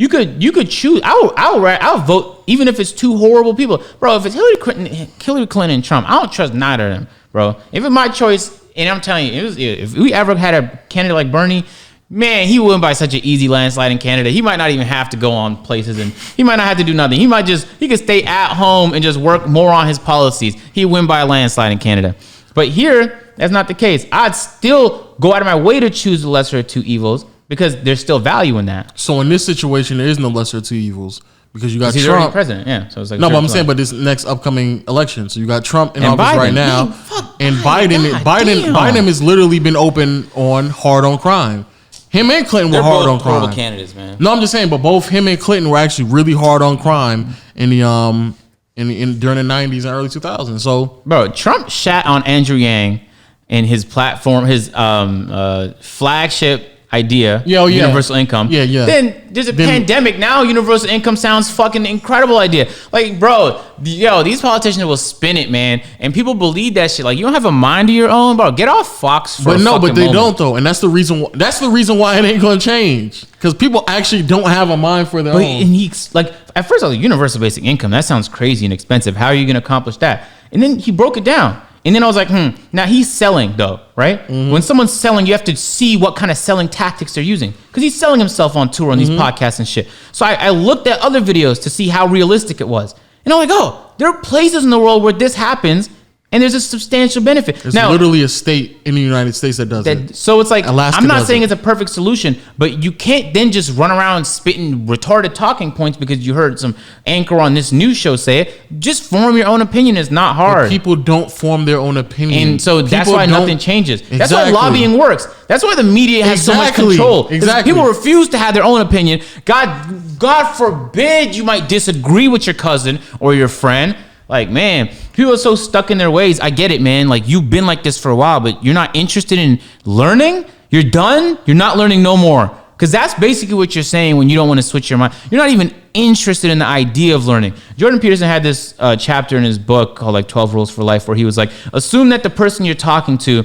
You could choose. I'll vote even if it's 2 horrible people, bro. If it's Hillary Clinton and Trump, I don't trust neither of them, bro. If it's my choice, and I'm telling you, if we ever had a candidate like Bernie, man, he wouldn't by such an easy landslide in Canada. He might not even have to go on places, and he might not have to do nothing. He could stay at home and just work more on his policies. He'd win by a landslide in Canada. But here, that's not the case. I'd still go out of my way to choose the lesser of 2 evils. Because there's still value in that.
So in this situation, there is no lesser of 2 evils because you got
he's
Trump
already president. Yeah. So it's like
no, but I'm saying, but this next upcoming election, so you got Trump in office
Biden.
right now, and Biden has literally been hard on crime. Him and Clinton were hard on crime.
Candidates, man.
No, I'm just saying, but both him and Clinton were actually really hard on crime in the during the 90s and early 2000s. So,
bro, Trump shat on Andrew Yang and his platform, his flagship idea, universal income.
Yeah.
Then there's a pandemic. Now universal income sounds fucking incredible idea. Like, bro, these politicians will spin it, man. And people believe that shit. Like, you don't have a mind of your own, bro. Get off Fox for a fucking moment.
But they don't though. And that's the reason why it ain't gonna change. Because people actually don't have a mind for their own.
And he's like, at first I was like, universal basic income, that sounds crazy and expensive. How are you gonna accomplish that? And then he broke it down. And then I was like, now he's selling though, right? Mm-hmm. When someone's selling, you have to see what kind of selling tactics they're using. Because he's selling himself on tour on these podcasts and shit. So I looked at other videos to see how realistic it was. And I'm like, oh, there are places in the world where this happens and there's a substantial benefit.
There's literally a state in the United States that does it.
So it's like,
Alaska
I'm not saying it's a perfect solution, but you can't then just run around spitting retarded talking points because you heard some anchor on this news show say it. Just form your own opinion. It's not hard.
But people don't form their own opinion.
And so that's why nothing changes.
Exactly.
That's why lobbying works. That's why the media has so much control.
Exactly.
People refuse to have their own opinion. God forbid you might disagree with your cousin or your friend. Like, man, people are so stuck in their ways. I get it, man. Like, you've been like this for a while, but you're not interested in learning? You're done? You're not learning no more. Because that's basically what you're saying when you don't want to switch your mind. You're not even interested in the idea of learning. Jordan Peterson had this chapter in his book called like 12 Rules for Life, where he was like, assume that the person you're talking to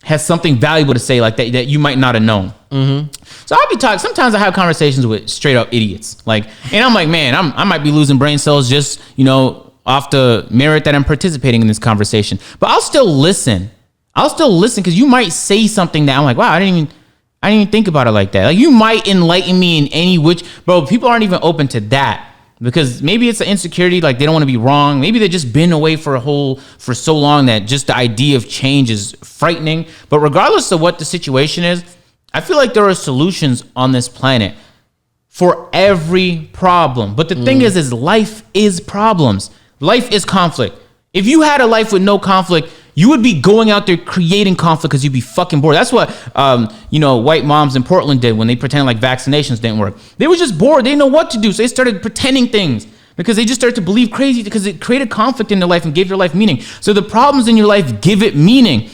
has something valuable to say like that you might not have known. Mm-hmm. So I'll be talking. Sometimes I have conversations with straight up idiots. Like, and I'm like, man, I might be losing brain cells just, off the merit that I'm participating in this conversation. But I'll still listen. Because you might say something that I'm like, wow, I didn't even think about it like that. Like, you might enlighten me in any which, bro, people aren't even open to that. Because maybe it's an insecurity, like they don't want to be wrong. Maybe they've just been away for so long that just the idea of change is frightening. But regardless of what the situation is, I feel like there are solutions on this planet for every problem. But the thing is life is problems. Life is conflict. If you had a life with no conflict, You would be going out there creating conflict because you'd be fucking bored. That's what, white moms in Portland did when they pretended like vaccinations didn't work. They were just bored. They didn't know what to do. So they started pretending things because they just started to believe crazy because it created conflict in their life and gave their life meaning. So the problems in your life give it meaning.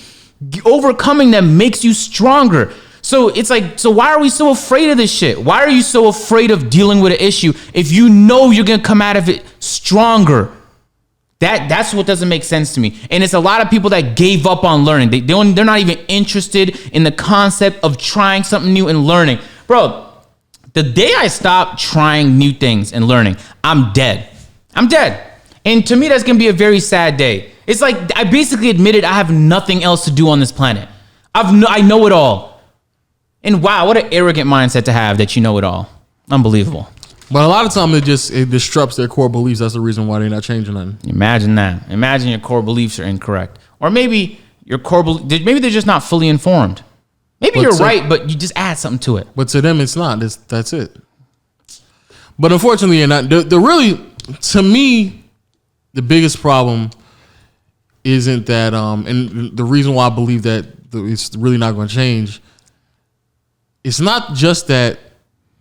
Overcoming them makes you stronger. So it's like, so why are we so afraid of this shit? Why are you so afraid of dealing with an issue if you know you're going to come out of it stronger? That's what doesn't make sense to me. And it's a lot of people that gave up on learning. They're not even interested in the concept of trying something new and learning. Bro, the day I stop trying new things and learning, I'm dead. I'm dead. And to me, that's going to be a very sad day. It's like I basically admitted I have nothing else to do on this planet. I know it all. And wow, what an arrogant mindset to have that you know it all. Unbelievable.
But a lot of times it disrupts their core beliefs. That's the reason why they're not changing nothing.
Imagine that. Imagine your core beliefs are incorrect. Or maybe your maybe they're just not fully informed. Maybe you're right, but you just add something to it.
But to them, it's not. That's it. But unfortunately, to me, the biggest problem isn't that, and the reason why I believe that it's really not going to change, it's not just that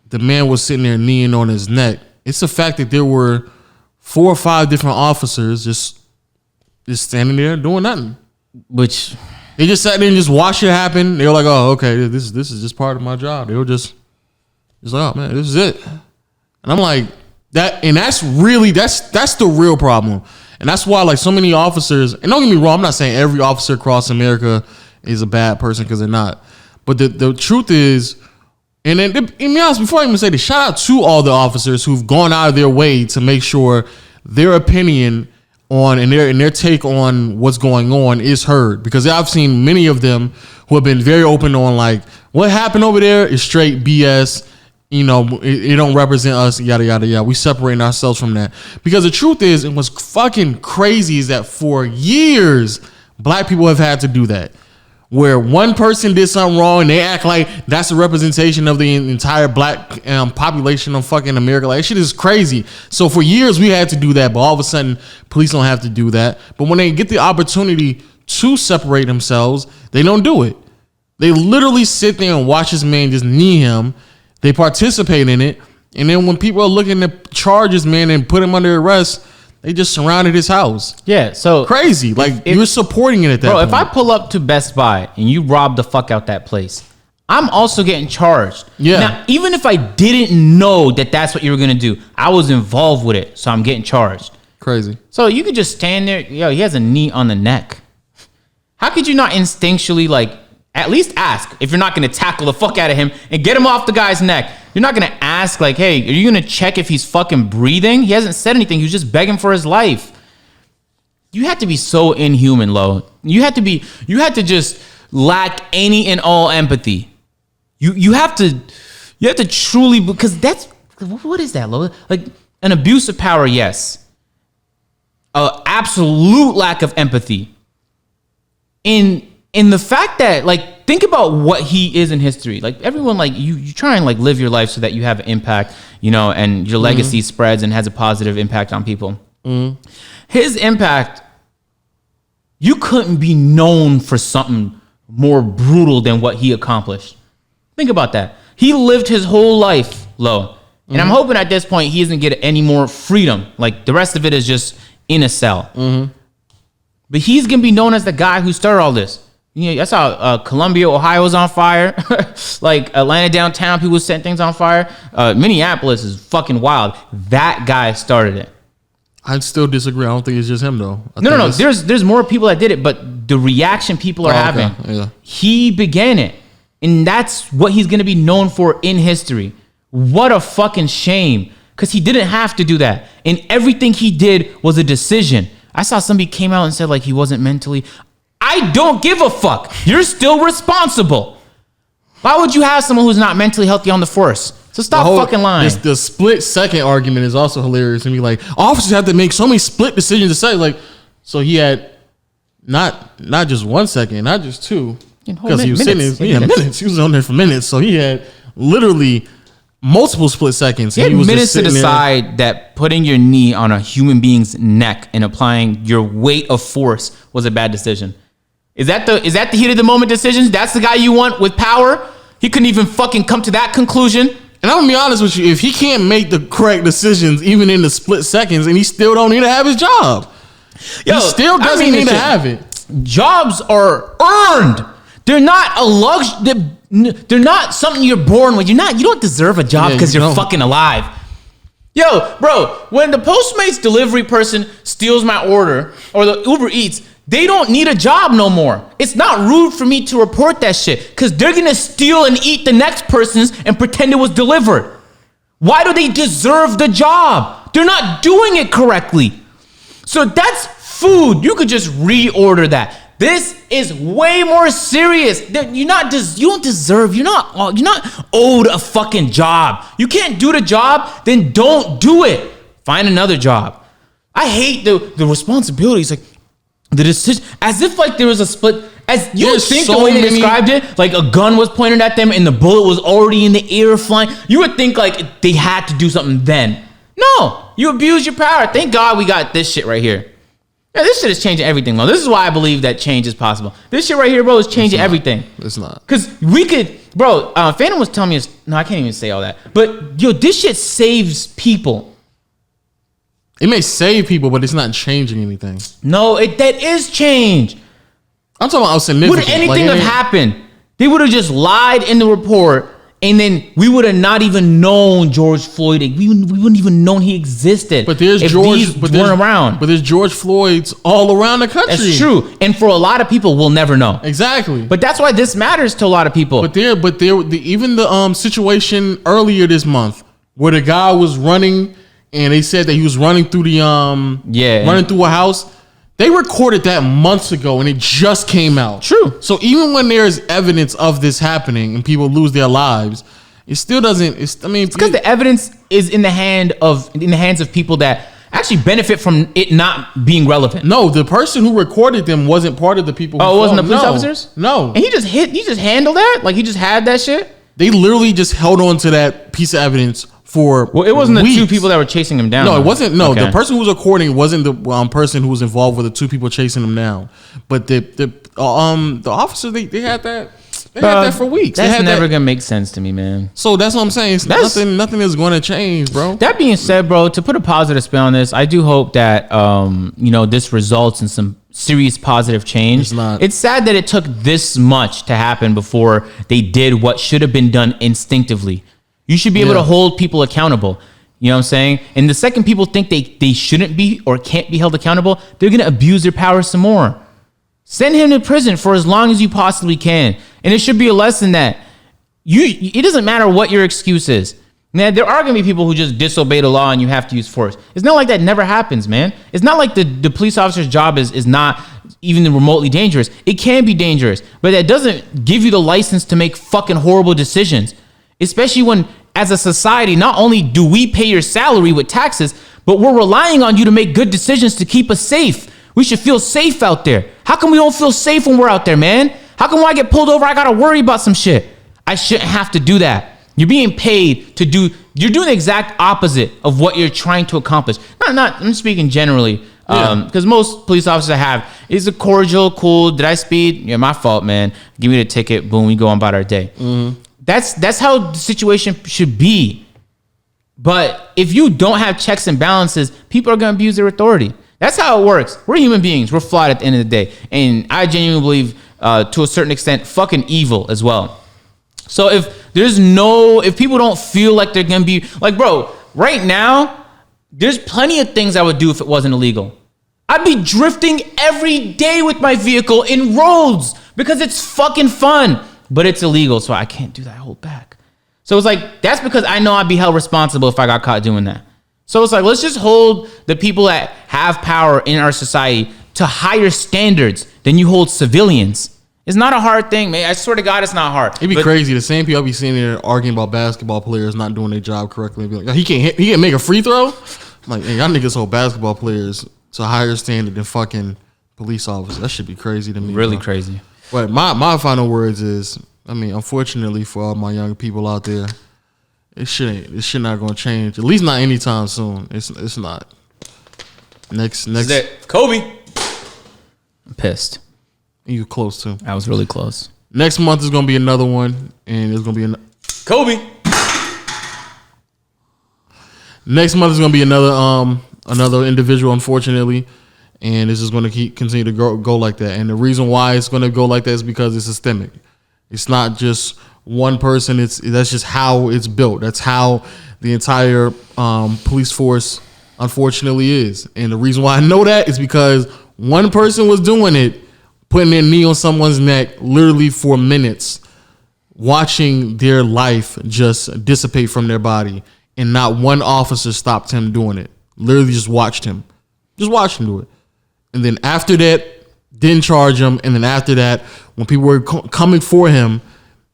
the man was sitting there kneeling on his neck. It's the fact that there were 4 or 5 different officers just standing there doing nothing.
Which
they just sat there and just watched it happen. They were like, "Oh, okay, this is just part of my job." They were just like, "Oh man, this is it." And I'm like, that's the real problem. And that's why like so many officers, and don't get me wrong, I'm not saying every officer across America is a bad person, because they're not. But the truth is, and then, to be honest, before I even say this, shout out to all the officers who've gone out of their way to make sure their opinion on and their take on what's going on is heard. Because I've seen many of them who have been very open on like, what happened over there is straight BS. You know, it don't represent us, yada, yada, yada. We separating ourselves from that. Because the truth is, and what's fucking crazy is that for years, black people have had to do that. Where one person did something wrong and they act like that's a representation of the entire black population of fucking America. Like, shit is crazy. So for years we had to do that, but all of a sudden police don't have to do that. But when they get the opportunity to separate themselves, they don't do it. They literally sit there and watch this man just knee him. They participate in it. And then when people are looking to charge this man and put him under arrest, they just surrounded his house.
Yeah, so
crazy. Like, you're supporting it at that point.
If I pull up to Best Buy and you rob the fuck out that place, I'm also getting charged.
Yeah.
Now, even if I didn't know that that's what you were gonna do, I was involved with it, so I'm getting charged.
Crazy.
So you could just stand there. Yo, he has a knee on the neck. How could you not instinctually like at least ask if you're not gonna tackle the fuck out of him and get him off the guy's neck? You're not going to ask like, hey, are you going to check if he's fucking breathing? He hasn't said anything. He was just begging for his life. You had to be so inhuman, Lo. You had to just lack any and all empathy. You have to truly, because that's, what is that, Lo? Like an abuse of power, yes. Absolute lack of empathy. In the fact that, like, think about what he is in history. Like, everyone, like, you try and like live your life so that you have an impact, you know, and your legacy spreads and has a positive impact on people. His impact, you couldn't be known for something more brutal than what he accomplished. Think about that. He lived his whole life, Lo. And I'm hoping at this point he doesn't get any more freedom. Like, the rest of it is just in a cell. But he's going to be known as the guy who started all this. You know, that's how Columbia, Ohio was on fire. Like Atlanta downtown, people set things on fire. Minneapolis is fucking wild. That guy started it.
I still disagree. I don't think it's just him though.
No. There's more people that did it, but the reaction people are having,
yeah.
He began it, and that's what he's gonna be known for in history. What a fucking shame, because he didn't have to do that, and everything he did was a decision. I saw somebody came out and said like he wasn't mentally. I don't give a fuck. You're still responsible. Why would you have someone who's not mentally healthy on the force? So stop fucking lying.
The split second argument is also hilarious to me. Like, officers have to make so many split decisions to say, like, so he had not just 1 second, not just two, because he was minutes. He was on there for minutes, so he had literally multiple split seconds.
He had minutes to decide that putting your knee on a human being's neck and applying your weight of force was a bad decision. Is that the heat of the moment decisions? That's the guy you want with power? He couldn't even fucking come to that conclusion.
And I'm gonna be honest with you, if he can't make the correct decisions even in the split seconds, and he still don't need to have his job, he still doesn't need to have it.
Jobs are earned. They're not a luxury. They're not something you're born with. You don't deserve a job because you're fucking alive. Yo, bro, when the Postmates delivery person steals my order or the Uber Eats, they don't need a job no more. It's not rude for me to report that shit because they're going to steal and eat the next person's and pretend it was delivered. Why do they deserve the job? They're not doing it correctly. So that's food. You could just reorder that. This is way more serious. You're not owed a fucking job. You can't do the job, then don't do it. Find another job. I hate the responsibilities, like the decision, as if like there was a split. As you would think the way they described it, like a gun was pointed at them and the bullet was already in the air flying. You would think like they had to do something then. No, you abuse your power. Thank God we got this shit right here. Yeah, this shit is changing everything, bro. This is why I believe that change is possible. This shit right here, bro, is changing everything.
It's not.
Because we could, bro, Phantom was telling me, no, I can't even say all that. But, yo, this shit saves people.
It may save people, but it's not changing anything.
No, that is change.
I'm talking about significant.
Would anything have happened? They would have just lied in the report, and then we would have not even known George Floyd. We wouldn't even known he existed.
But there's
weren't around.
But there's George Floyd's all around the country.
That's true. And for a lot of people, we'll never know.
Exactly.
But that's why this matters to a lot of people.
Even the situation earlier this month where the guy was running and they said that he was running through running through a house. They recorded that months ago and it just came out.
True.
So even when there's evidence of this happening and people lose their lives, it still doesn't. It's
because the evidence is in the hands of people that actually benefit from it not being relevant.
No, the person who recorded them wasn't part of the people.
Oh, it wasn't the police officers?
No.
And he just handled that? Like he just had that shit?
They literally just held on to that piece of evidence for
it wasn't
weeks.
The two people that were chasing him down.
No, it wasn't. No, okay. The person who was recording wasn't the person who was involved with the two people chasing him down. But the officers they had that. They had that for weeks.
That's never gonna make sense to me, man.
So that's what I'm saying. Nothing is going to change, bro.
That being said, bro, to put a positive spin on this, I do hope that this results in some serious positive change. It's sad that it took this much to happen before they did what should have been done instinctively. You should be able to hold people accountable. You know what I'm saying? And the second people think they shouldn't be or can't be held accountable, they're going to abuse their power some more. Send him to prison for as long as you possibly can. And it should be a lesson that it doesn't matter what your excuse is. Now, there are going to be people who just disobey the law and you have to use force. It's not like that never happens, man. It's not like the police officer's job is not even remotely dangerous. It can be dangerous, but that doesn't give you the license to make fucking horrible decisions. Especially when, as a society, not only do we pay your salary with taxes, but we're relying on you to make good decisions to keep us safe. We should feel safe out there. How come we don't feel safe when we're out there, man? How come when I get pulled over, I gotta worry about some shit? I shouldn't have to do that. You're being paid you're doing the exact opposite of what you're trying to accomplish. I'm speaking generally, because most police officers I have is a cordial, cool, did I speed? Yeah, my fault, man. Give me the ticket, boom, we go on about our day. Mm-hmm. That's how the situation should be. But if you don't have checks and balances, people are going to abuse their authority. That's how it works. We're human beings. We're flawed at the end of the day. And I genuinely believe, to a certain extent, fucking evil as well. So if people don't feel like they're going to be, like, bro, right now, there's plenty of things I would do if it wasn't illegal. I'd be drifting every day with my vehicle in roads because it's fucking fun. But it's illegal, so I can't do that. I hold back. So it's like, that's because I know I'd be held responsible if I got caught doing that. So it's like, let's just hold the people that have power in our society to higher standards than you hold civilians. It's not a hard thing, man. I swear to God, it's not hard.
It'd be crazy. The same people I'll be sitting there arguing about basketball players not doing their job correctly. Be like, he can't make a free throw? I'm like, hey, y'all niggas hold basketball players to a higher standard than fucking police officers. That should be crazy to me.
Really crazy.
But my final words is, unfortunately for all my young people out there, it shit not gonna change. At least not anytime soon. It's not. Next.
Kobe. I'm pissed.
You were close to.
I was really close.
Next month is gonna be another one, and it's gonna be
Kobe.
Next month is gonna be another individual, unfortunately, and this is gonna continue to go like that. And the reason why it's gonna go like that is because it's systemic. It's not just one person. That's just how it's built. That's how the entire police force, unfortunately, is. And the reason why I know that is because one person was doing it, putting their knee on someone's neck, literally for minutes, watching their life just dissipate from their body. And not one officer stopped him doing it. Literally just watched him. Just watched him do it. And then after that, didn't charge him. And then after that, when people were coming for him,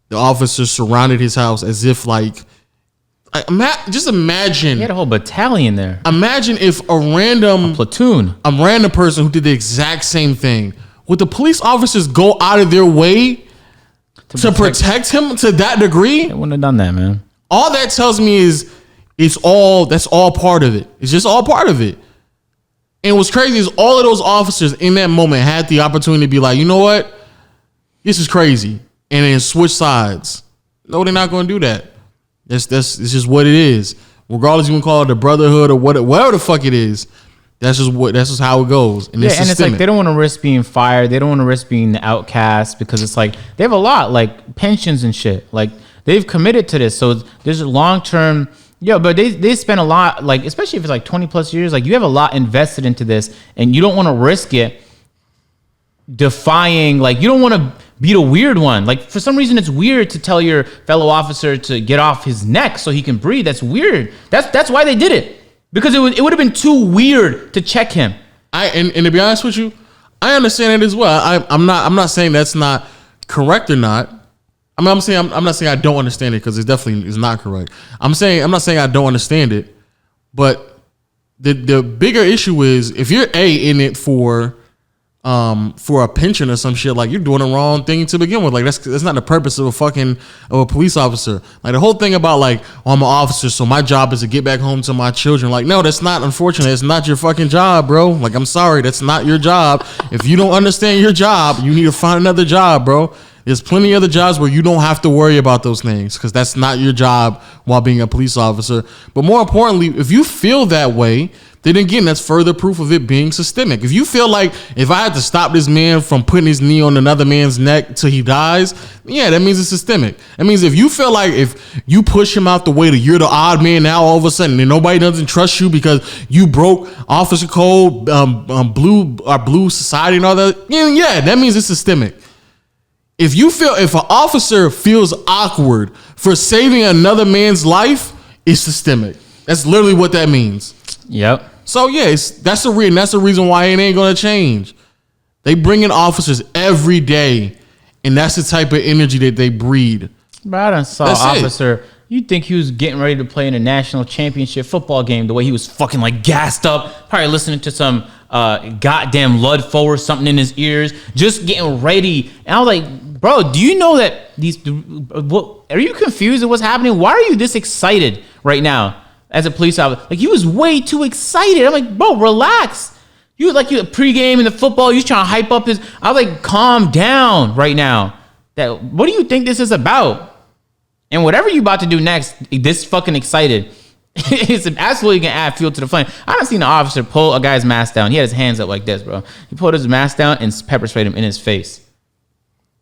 the officers surrounded his house as if just imagine.
He had a whole battalion there.
Imagine if a random person who did the exact same thing. Would the police officers go out of their way to protect him to that degree?
They wouldn't have done that, man.
All that tells me is that's all part of it. It's just all part of it. And what's crazy is all of those officers in that moment had the opportunity to be like, you know what? This is crazy. And then switch sides. No, they're not going to do that. It's just what it is. Regardless, you can call it the brotherhood or whatever the fuck it is. That's just how it goes. And
it's like they don't want to risk being fired. They don't want to risk being the outcast because it's like they have a lot, like pensions and shit. Like they've committed to this. So there's a long-term, but they spend a lot, like, especially if it's like 20 plus years, like you have a lot invested into this and you don't want to risk it defying, like you don't want to be the weird one. Like for some reason it's weird to tell your fellow officer to get off his neck so he can breathe. That's weird. That's why they did it. Because it would have been too weird to check him.
And to be honest with you, I understand it as well. I'm not saying that's not correct or not. I'm not saying I don't understand it because it definitely is not correct. I'm not saying I don't understand it, but the bigger issue is if you're in it for a pension or some shit, like you're doing the wrong thing to begin with. Like that's not the purpose of a police officer. Like the whole thing about like, oh, I'm an officer, so my job is to get back home to my children. Like, no, that's not, unfortunately, it's not your fucking job, bro. Like, I'm sorry, that's not your job. If you don't understand your job, you need to find another job, bro. There's plenty of other jobs where you don't have to worry about those things because that's not your job while being a police officer. But more importantly, if you feel that way, then again, that's further proof of it being systemic. If you feel like if I had to stop this man from putting his knee on another man's neck till he dies, yeah, that means it's systemic. That means if you feel like if you push him out the way that you're the odd man now all of a sudden and nobody doesn't trust you because you broke officer code, blue society and all that, yeah, that means it's systemic. If an officer feels awkward for saving another man's life, it's systemic. That's literally what that means.
Yep.
So yeah, that's the reason why it ain't gonna change. They bring in officers every day, and that's the type of energy that they breed.
Bro, I done saw an officer. You'd think he was getting ready to play in a national championship football game. The way he was fucking like gassed up, probably listening to some goddamn Ludfo or something in his ears, just getting ready. And I was like, bro, do you know that are you confused at what's happening? Why are you this excited right now? As a police officer, like he was way too excited. I'm like, bro, relax. You pregame in the football. You trying to hype up his. I was like, calm down right now. What do you think this is about? And whatever you about to do next, this fucking excited. It's absolutely gonna add fuel to the flame. I done seen an officer pull a guy's mask down. He had his hands up like this, bro. He pulled his mask down and pepper sprayed him in his face.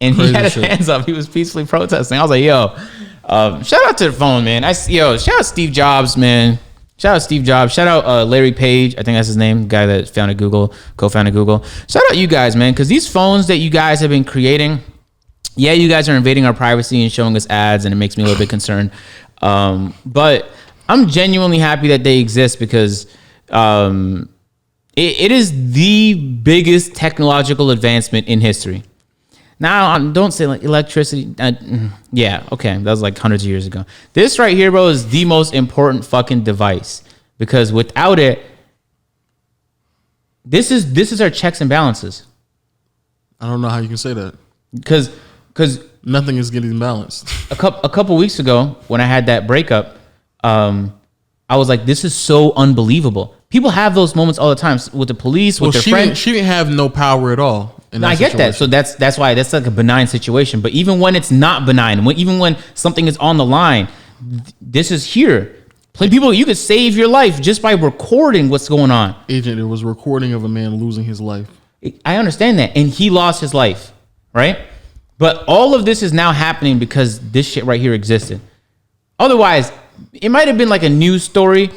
And he had his hands up. He was peacefully protesting. I was like, yo. Shout out to the phone, man. Shout out Steve Jobs, man. Shout out Steve Jobs. Shout out Larry Page. I think that's his name. The guy that founded Google, co-founded Google. Shout out you guys, man, because these phones that you guys have been creating, yeah, you guys are invading our privacy and showing us ads, and it makes me a little bit concerned. But I'm genuinely happy that they exist because it is the biggest technological advancement in history. Now, don't say like electricity. Yeah, okay. That was like hundreds of years ago. This right here, bro, is the most important fucking device because without it, this is our checks and balances.
I don't know how you can say that.
Because
nothing is getting balanced.
A couple weeks ago, when I had that breakup, I was like, this is so unbelievable. People have those moments all the time with the police, with their friends.
She didn't have no power at all. in
No,
that
I get that.
situation.
So that's why that's like a benign situation. But even when it's not benign, even when something is on the line, this is here. People, you could save your life just by recording what's going on.
Agent, there was a recording of a man losing his life.
I understand that, and he lost his life, right? But all of this is now happening because this shit right here existed. Otherwise, it might have been like a news story,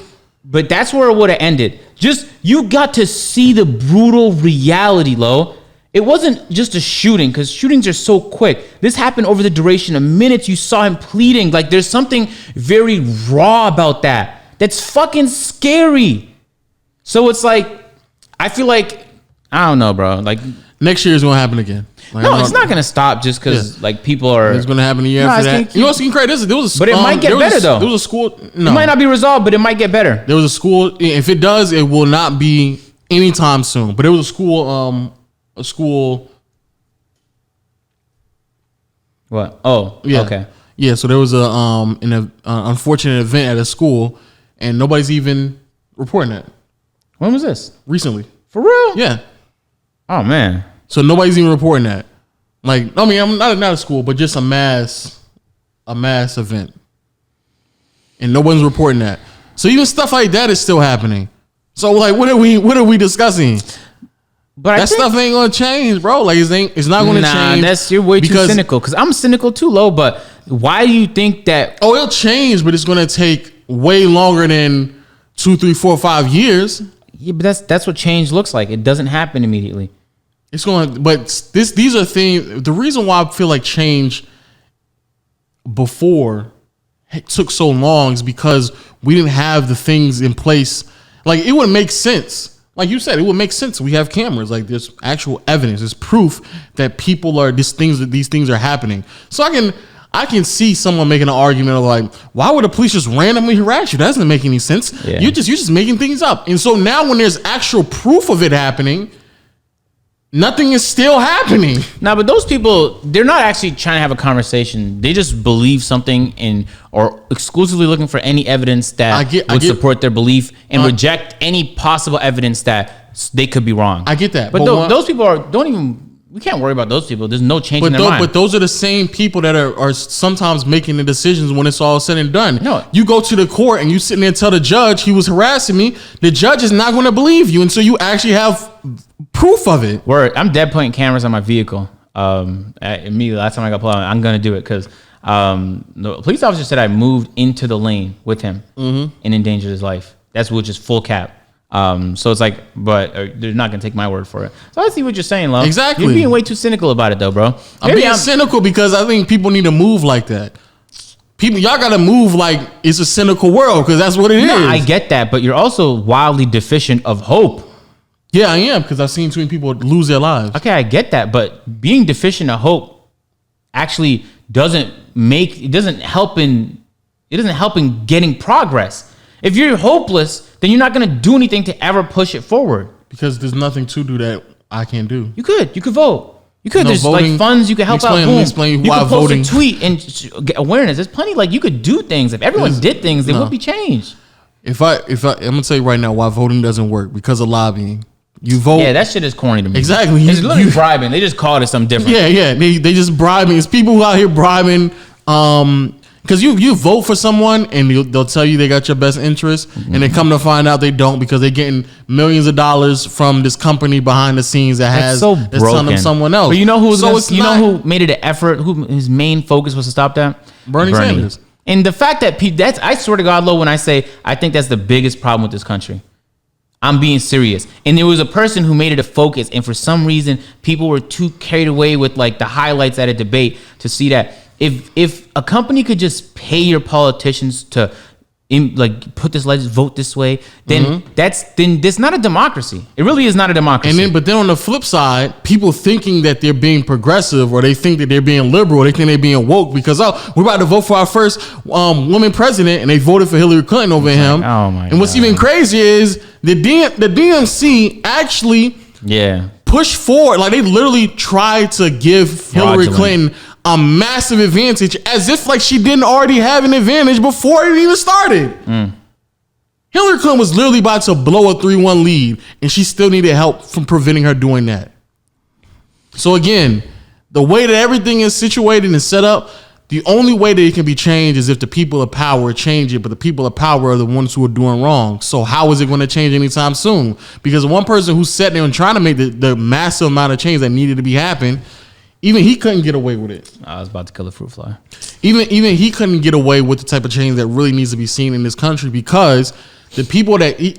but that's where it would have ended. Just, you got to see the brutal reality, Lo. It wasn't just a shooting, because shootings are so quick. This happened over the duration of minutes. You saw him pleading. Like, there's something very raw about that. That's fucking scary. So it's like, I feel like, I don't know, bro. Like,
Next year is going to happen again. Like,
no, it's not going to stop just because like people are.
It's going to happen a year after that. You know what's crazy? There was a,
but it might get better though.
There was a school. No,
it might not be resolved, but it might get better.
There was a school. If it does, it will not be anytime soon. But there was a school. A school.
What? Oh,
yeah.
Okay.
Yeah. So there was an unfortunate event at a school, and nobody's even reporting that.
When was this?
Recently.
For real?
Yeah.
Oh man.
So nobody's even reporting that. Like, I mean, I'm not a school, but just a mass event, and no one's reporting that. So even stuff like that is still happening. So like, what are we discussing?
But
that stuff ain't gonna change, bro. Like, it's not gonna change.
You're way too cynical. Because I'm cynical too, Lo. But why do you think that?
Oh, it'll change, but it's gonna take way longer than 2, 3, 4, 5 years.
Yeah, but that's what change looks like. It doesn't happen immediately.
It's going, but these are things. The reason why I feel like change before took so long is because we didn't have the things in place. Like, it would make sense. Like you said, it would make sense. We have cameras. Like, there's actual evidence. There's proof that these things are happening. So I can see someone making an argument of like, why would the police just randomly harass you? That doesn't make any sense.
Yeah.
You're just making things up. And so now when there's actual proof of it happening, nothing is still happening.
Nah, but those people, they're not actually trying to have a conversation. They just believe something or exclusively looking for any evidence that would support their belief and reject any possible evidence that they could be wrong.
I get that.
But those people we can't worry about those people. There's no change in their mind.
But those are the same people that are sometimes making the decisions when it's all said and done.
No.
You go to the court and you sit there and tell the judge he was harassing me. The judge is not going to believe you until you actually have proof of it.
Word. I'm dead pointing cameras on my vehicle. Immediately, last time I got pulled out, I'm going to do it because the police officer said I moved into the lane with him and endangered his life. Which is full cap. So it's like, but they're not gonna take my word for it. So I see what you're saying, Lo.
Exactly.
You're being way too cynical about it, though, bro.
I'm being cynical because I think people need to move like that. Y'all gotta move like it's a cynical world because that's what it is.
I get that, but you're also wildly deficient of hope.
Yeah, I am because I've seen too many people lose their lives.
Okay, I get that, but being deficient of hope actually doesn't help in getting progress. If you're hopeless, then you're not going to do anything to ever push it forward.
Because there's nothing to do that I can't do.
You could vote. You could. There's
voting,
like funds you could help out. Boom.
Explain
you
why
could post
voting.
a tweet and get awareness. There's plenty. Like, you could do things. If everyone did things, there would be change.
I'm gonna tell you right now why voting doesn't work because of lobbying. You vote.
Yeah, that shit is corny to me.
Exactly.
It's literally bribing. They just called it something different.
Yeah. They just bribing. It's people who out here bribing. Because you vote for someone and they'll tell you they got your best interest, and they come to find out they don't because they're getting millions of dollars from this company behind the scenes that's telling them someone else.
But you know who made it an effort? Who his main focus was to stop that?
Bernie Sanders.
And the fact that I swear to God, Lo, when I say I think that's the biggest problem with this country. I'm being serious. And there was a person who made it a focus, and for some reason, people were too carried away with like the highlights at a debate to see that if a company could just pay your politicians to put this vote this way, then that's not a democracy. It really is not a democracy.
But then on the flip side, people thinking that they're being progressive or they think that they're being liberal, they think they're being woke because we're about to vote for our first woman president, and they voted for Hillary Clinton over him.
Oh my!
And what's even crazier is the DNC actually pushed forward, like they literally tried to give Hillary Clinton a massive advantage as if like she didn't already have an advantage before it even started. Hillary Clinton was literally about to blow a 3-1 lead, and she still needed help from preventing her doing that. So again, the way that everything is situated and set up, the only way that it can be changed is if the people of power change it, but the people of power are the ones who are doing wrong. So how is it going to change anytime soon? Because one person who's sat there and trying to make the massive amount of change that needed to be happen, even he couldn't get away with it.
I was about to kill a fruit fly.
Even he couldn't get away with the type of change that really needs to be seen in this country, because a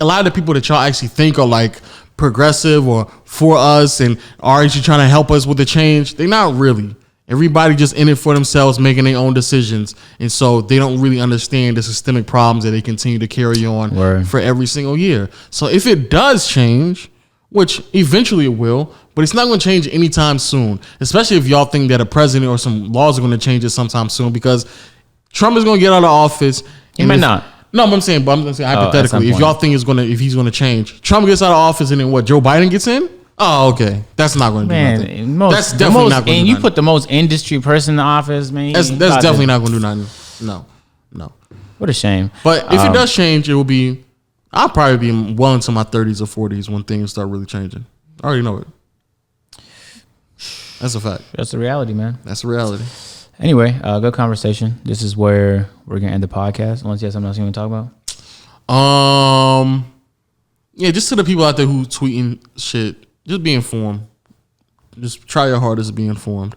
lot of the people that y'all actually think are like progressive or for us and are actually trying to help us with the change, they're not really. Everybody just in it for themselves, making their own decisions, and so they don't really understand the systemic problems that they continue to carry on for every single year. So if it does change, which eventually it will, but it's not going to change anytime soon, especially if y'all think that a president or some laws are going to change it sometime soon, because Trump is going to get out of office.
He might not.
No, I'm saying hypothetically, if y'all think if he's going to change, Trump gets out of office and then what? Joe Biden gets in? Oh, okay. That's not going to do nothing. That's definitely not going to do nothing.
And you put the most industry person in the office, man.
That's definitely not going to do nothing. No.
What a shame.
But if it does change, it will be. I'll probably be well into my 30s or 40s when things start really changing. I already know it. That's a fact.
That's the reality, man.
That's the reality.
Anyway, good conversation. This is where we're gonna end the podcast. Unless you have something else you want to talk
about. Yeah, just to the people out there who tweeting shit, just be informed. Just try your hardest to be informed.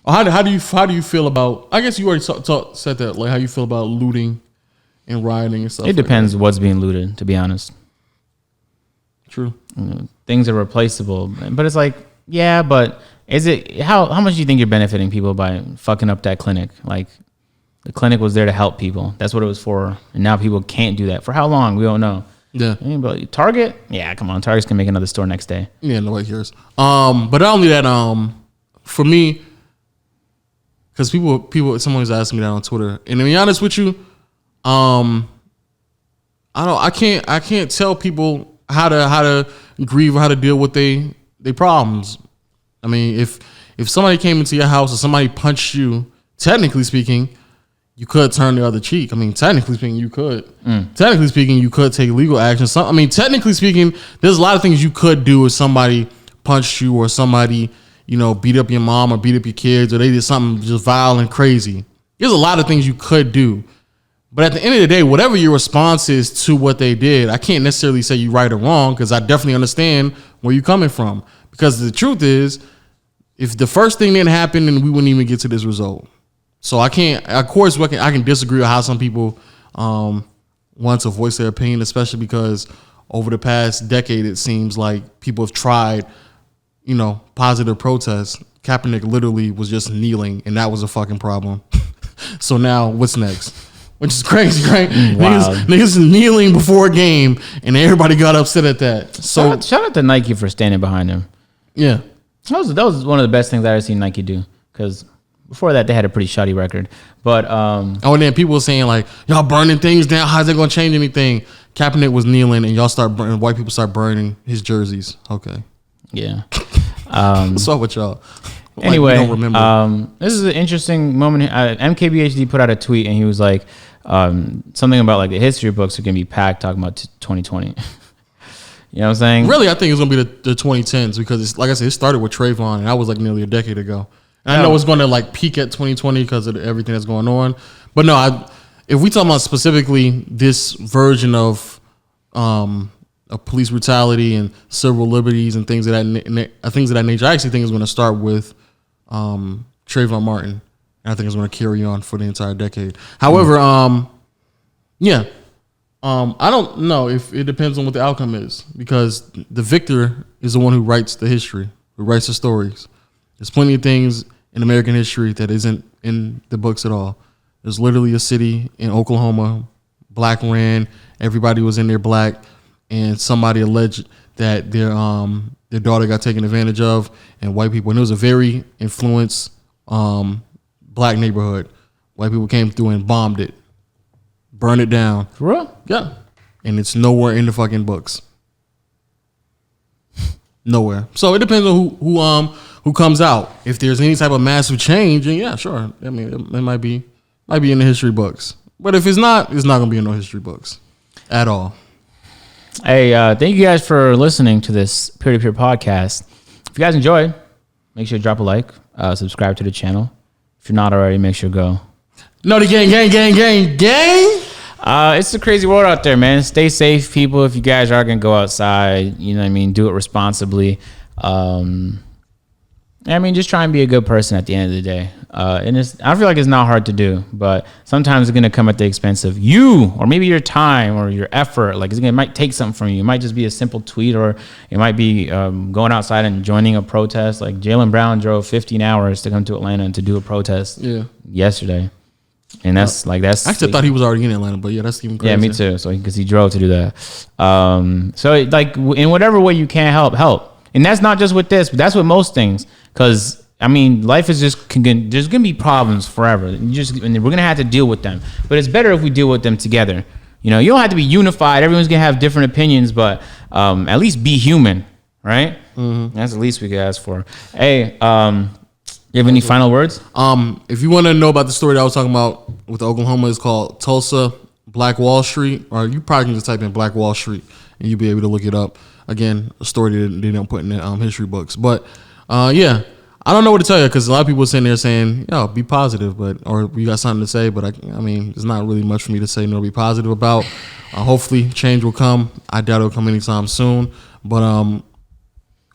How do you feel about? I guess you already said that. Like how you feel about looting and rioting and stuff.
It depends what's being looted. To be honest.
True.
Things are replaceable, but it's like, yeah, but. Is it how much do you think you're benefiting people by fucking up that clinic? Like the clinic was there to help people. That's what it was for. And now people can't do that. For how long? We don't know.
Yeah.
But Target? Yeah, come on. Target's can make another store next day.
Yeah, nobody cares. But not only that, for me, because someone was asking me that on Twitter. And to be honest with you, I can't tell people how to grieve or how to deal with their problems. I mean, if somebody came into your house or somebody punched you, technically speaking, you could turn the other cheek. I mean, technically speaking, you could. Technically speaking, you could take legal action. Technically speaking, there's a lot of things you could do if somebody punched you or somebody, beat up your mom or beat up your kids or they did something just vile and crazy. There's a lot of things you could do. But at the end of the day, whatever your response is to what they did, I can't necessarily say you're right or wrong, because I definitely understand where you're coming from. Because the truth is, if the first thing didn't happen, then we wouldn't even get to this result. So I can disagree with how some people want to voice their opinion, especially because over the past decade, it seems like people have tried, positive protests. Kaepernick literally was just kneeling, and that was a fucking problem. So now what's next? Which is crazy, right? Wow. Niggas kneeling before a game, and everybody got upset at that. So
shout out to Nike for standing behind him.
Yeah.
That was one of the best things I ever seen Nike do, because before that they had a pretty shoddy record. But
and then people were saying like, y'all burning things down, how's that gonna change anything? Kaepernick was kneeling and white people start burning his jerseys. Okay.
Yeah.
What's up with y'all?
Anyway, don't remember. This is an interesting moment. MKBHD put out a tweet and he was like, something about like the history books are gonna be packed talking about 2020. You know what I'm saying?
Really, I think it's going to be the 2010s, because it's like I said, it started with Trayvon, and that was like nearly a decade ago. And I know it's going to like peak at 2020 because of everything that's going on. But no, if we talk about specifically this version of police brutality and civil liberties and things of that nature, I actually think it's going to start with Trayvon Martin. And I think it's going to carry on for the entire decade. However, yeah. I don't know if it depends on what the outcome is, because the victor is the one who writes the history, who writes the stories. There's plenty of things in American history that isn't in the books at all. There's literally a city in Oklahoma, black ran, everybody was in there black, and somebody alleged that their daughter got taken advantage of, and white people, and it was a very influenced black neighborhood. White people came through and bombed it. Burn it down.
For real?
Yeah. And it's nowhere in the fucking books. Nowhere. So it depends on who comes out. If there's any type of massive change, then yeah, sure. I mean, it might be in the history books. But if it's not gonna be in no history books at all.
Hey, thank you guys for listening to this peer-to-peer podcast. If you guys enjoyed, make make sure to drop a like, subscribe to the channel. If you're not already, make sure to go.
No, the gang.
It's a crazy world out there, man. Stay safe, people. If you guys are gonna go outside, you know what I mean, do it responsibly. Just try and be a good person at the end of the day. And I feel like it's not hard to do, but sometimes it's gonna come at the expense of you, or maybe your time or your effort. Like it might take something from you. It might just be a simple tweet, or it might be going outside and joining a protest. Like Jaylen Brown drove 15 hours to come to Atlanta and to do a protest yesterday. And that's
I actually thought he was already in Atlanta, but yeah, that's even crazy.
Yeah, me too. So because he drove to do that. So like in whatever way you can help. And that's not just with this, but that's with most things. Because I mean, life is just there's gonna be problems forever. And we're gonna have to deal with them. But it's better if we deal with them together. You know, you don't have to be unified. Everyone's gonna have different opinions, but at least be human, right? Mm-hmm. That's the least we could ask for. Hey, you have any final words?
If you want to know about the story that I was talking about with Oklahoma, it's called Tulsa Black Wall Street, or you probably can just type in Black Wall Street and you'll be able to look it up. Again, a story that they don't put in the history books. But yeah, I don't know what to tell you because a lot of people are sitting there saying, "Yo, be positive," or you got something to say. But I mean, there's not really much for me to say nor be positive about. Hopefully, change will come. I doubt it'll come anytime soon. But on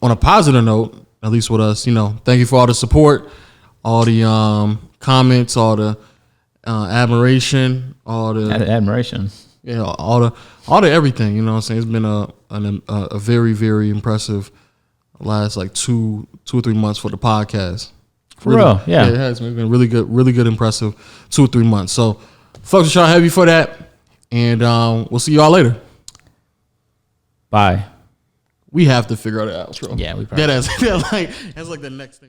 a positive note, at least with us, thank you for all the support, all the comments, all the admiration, all the
admiration.
Yeah, all the everything. You know what I'm saying? It's been a very, very impressive last like 2 or 3 months for the podcast.
For real, yeah.
It has been really good, impressive 2 or 3 months. So, folks, y'all heavy for that, and we'll see y'all later.
Bye.
We have to figure out an outro.
Yeah, we probably.
That's like the next thing.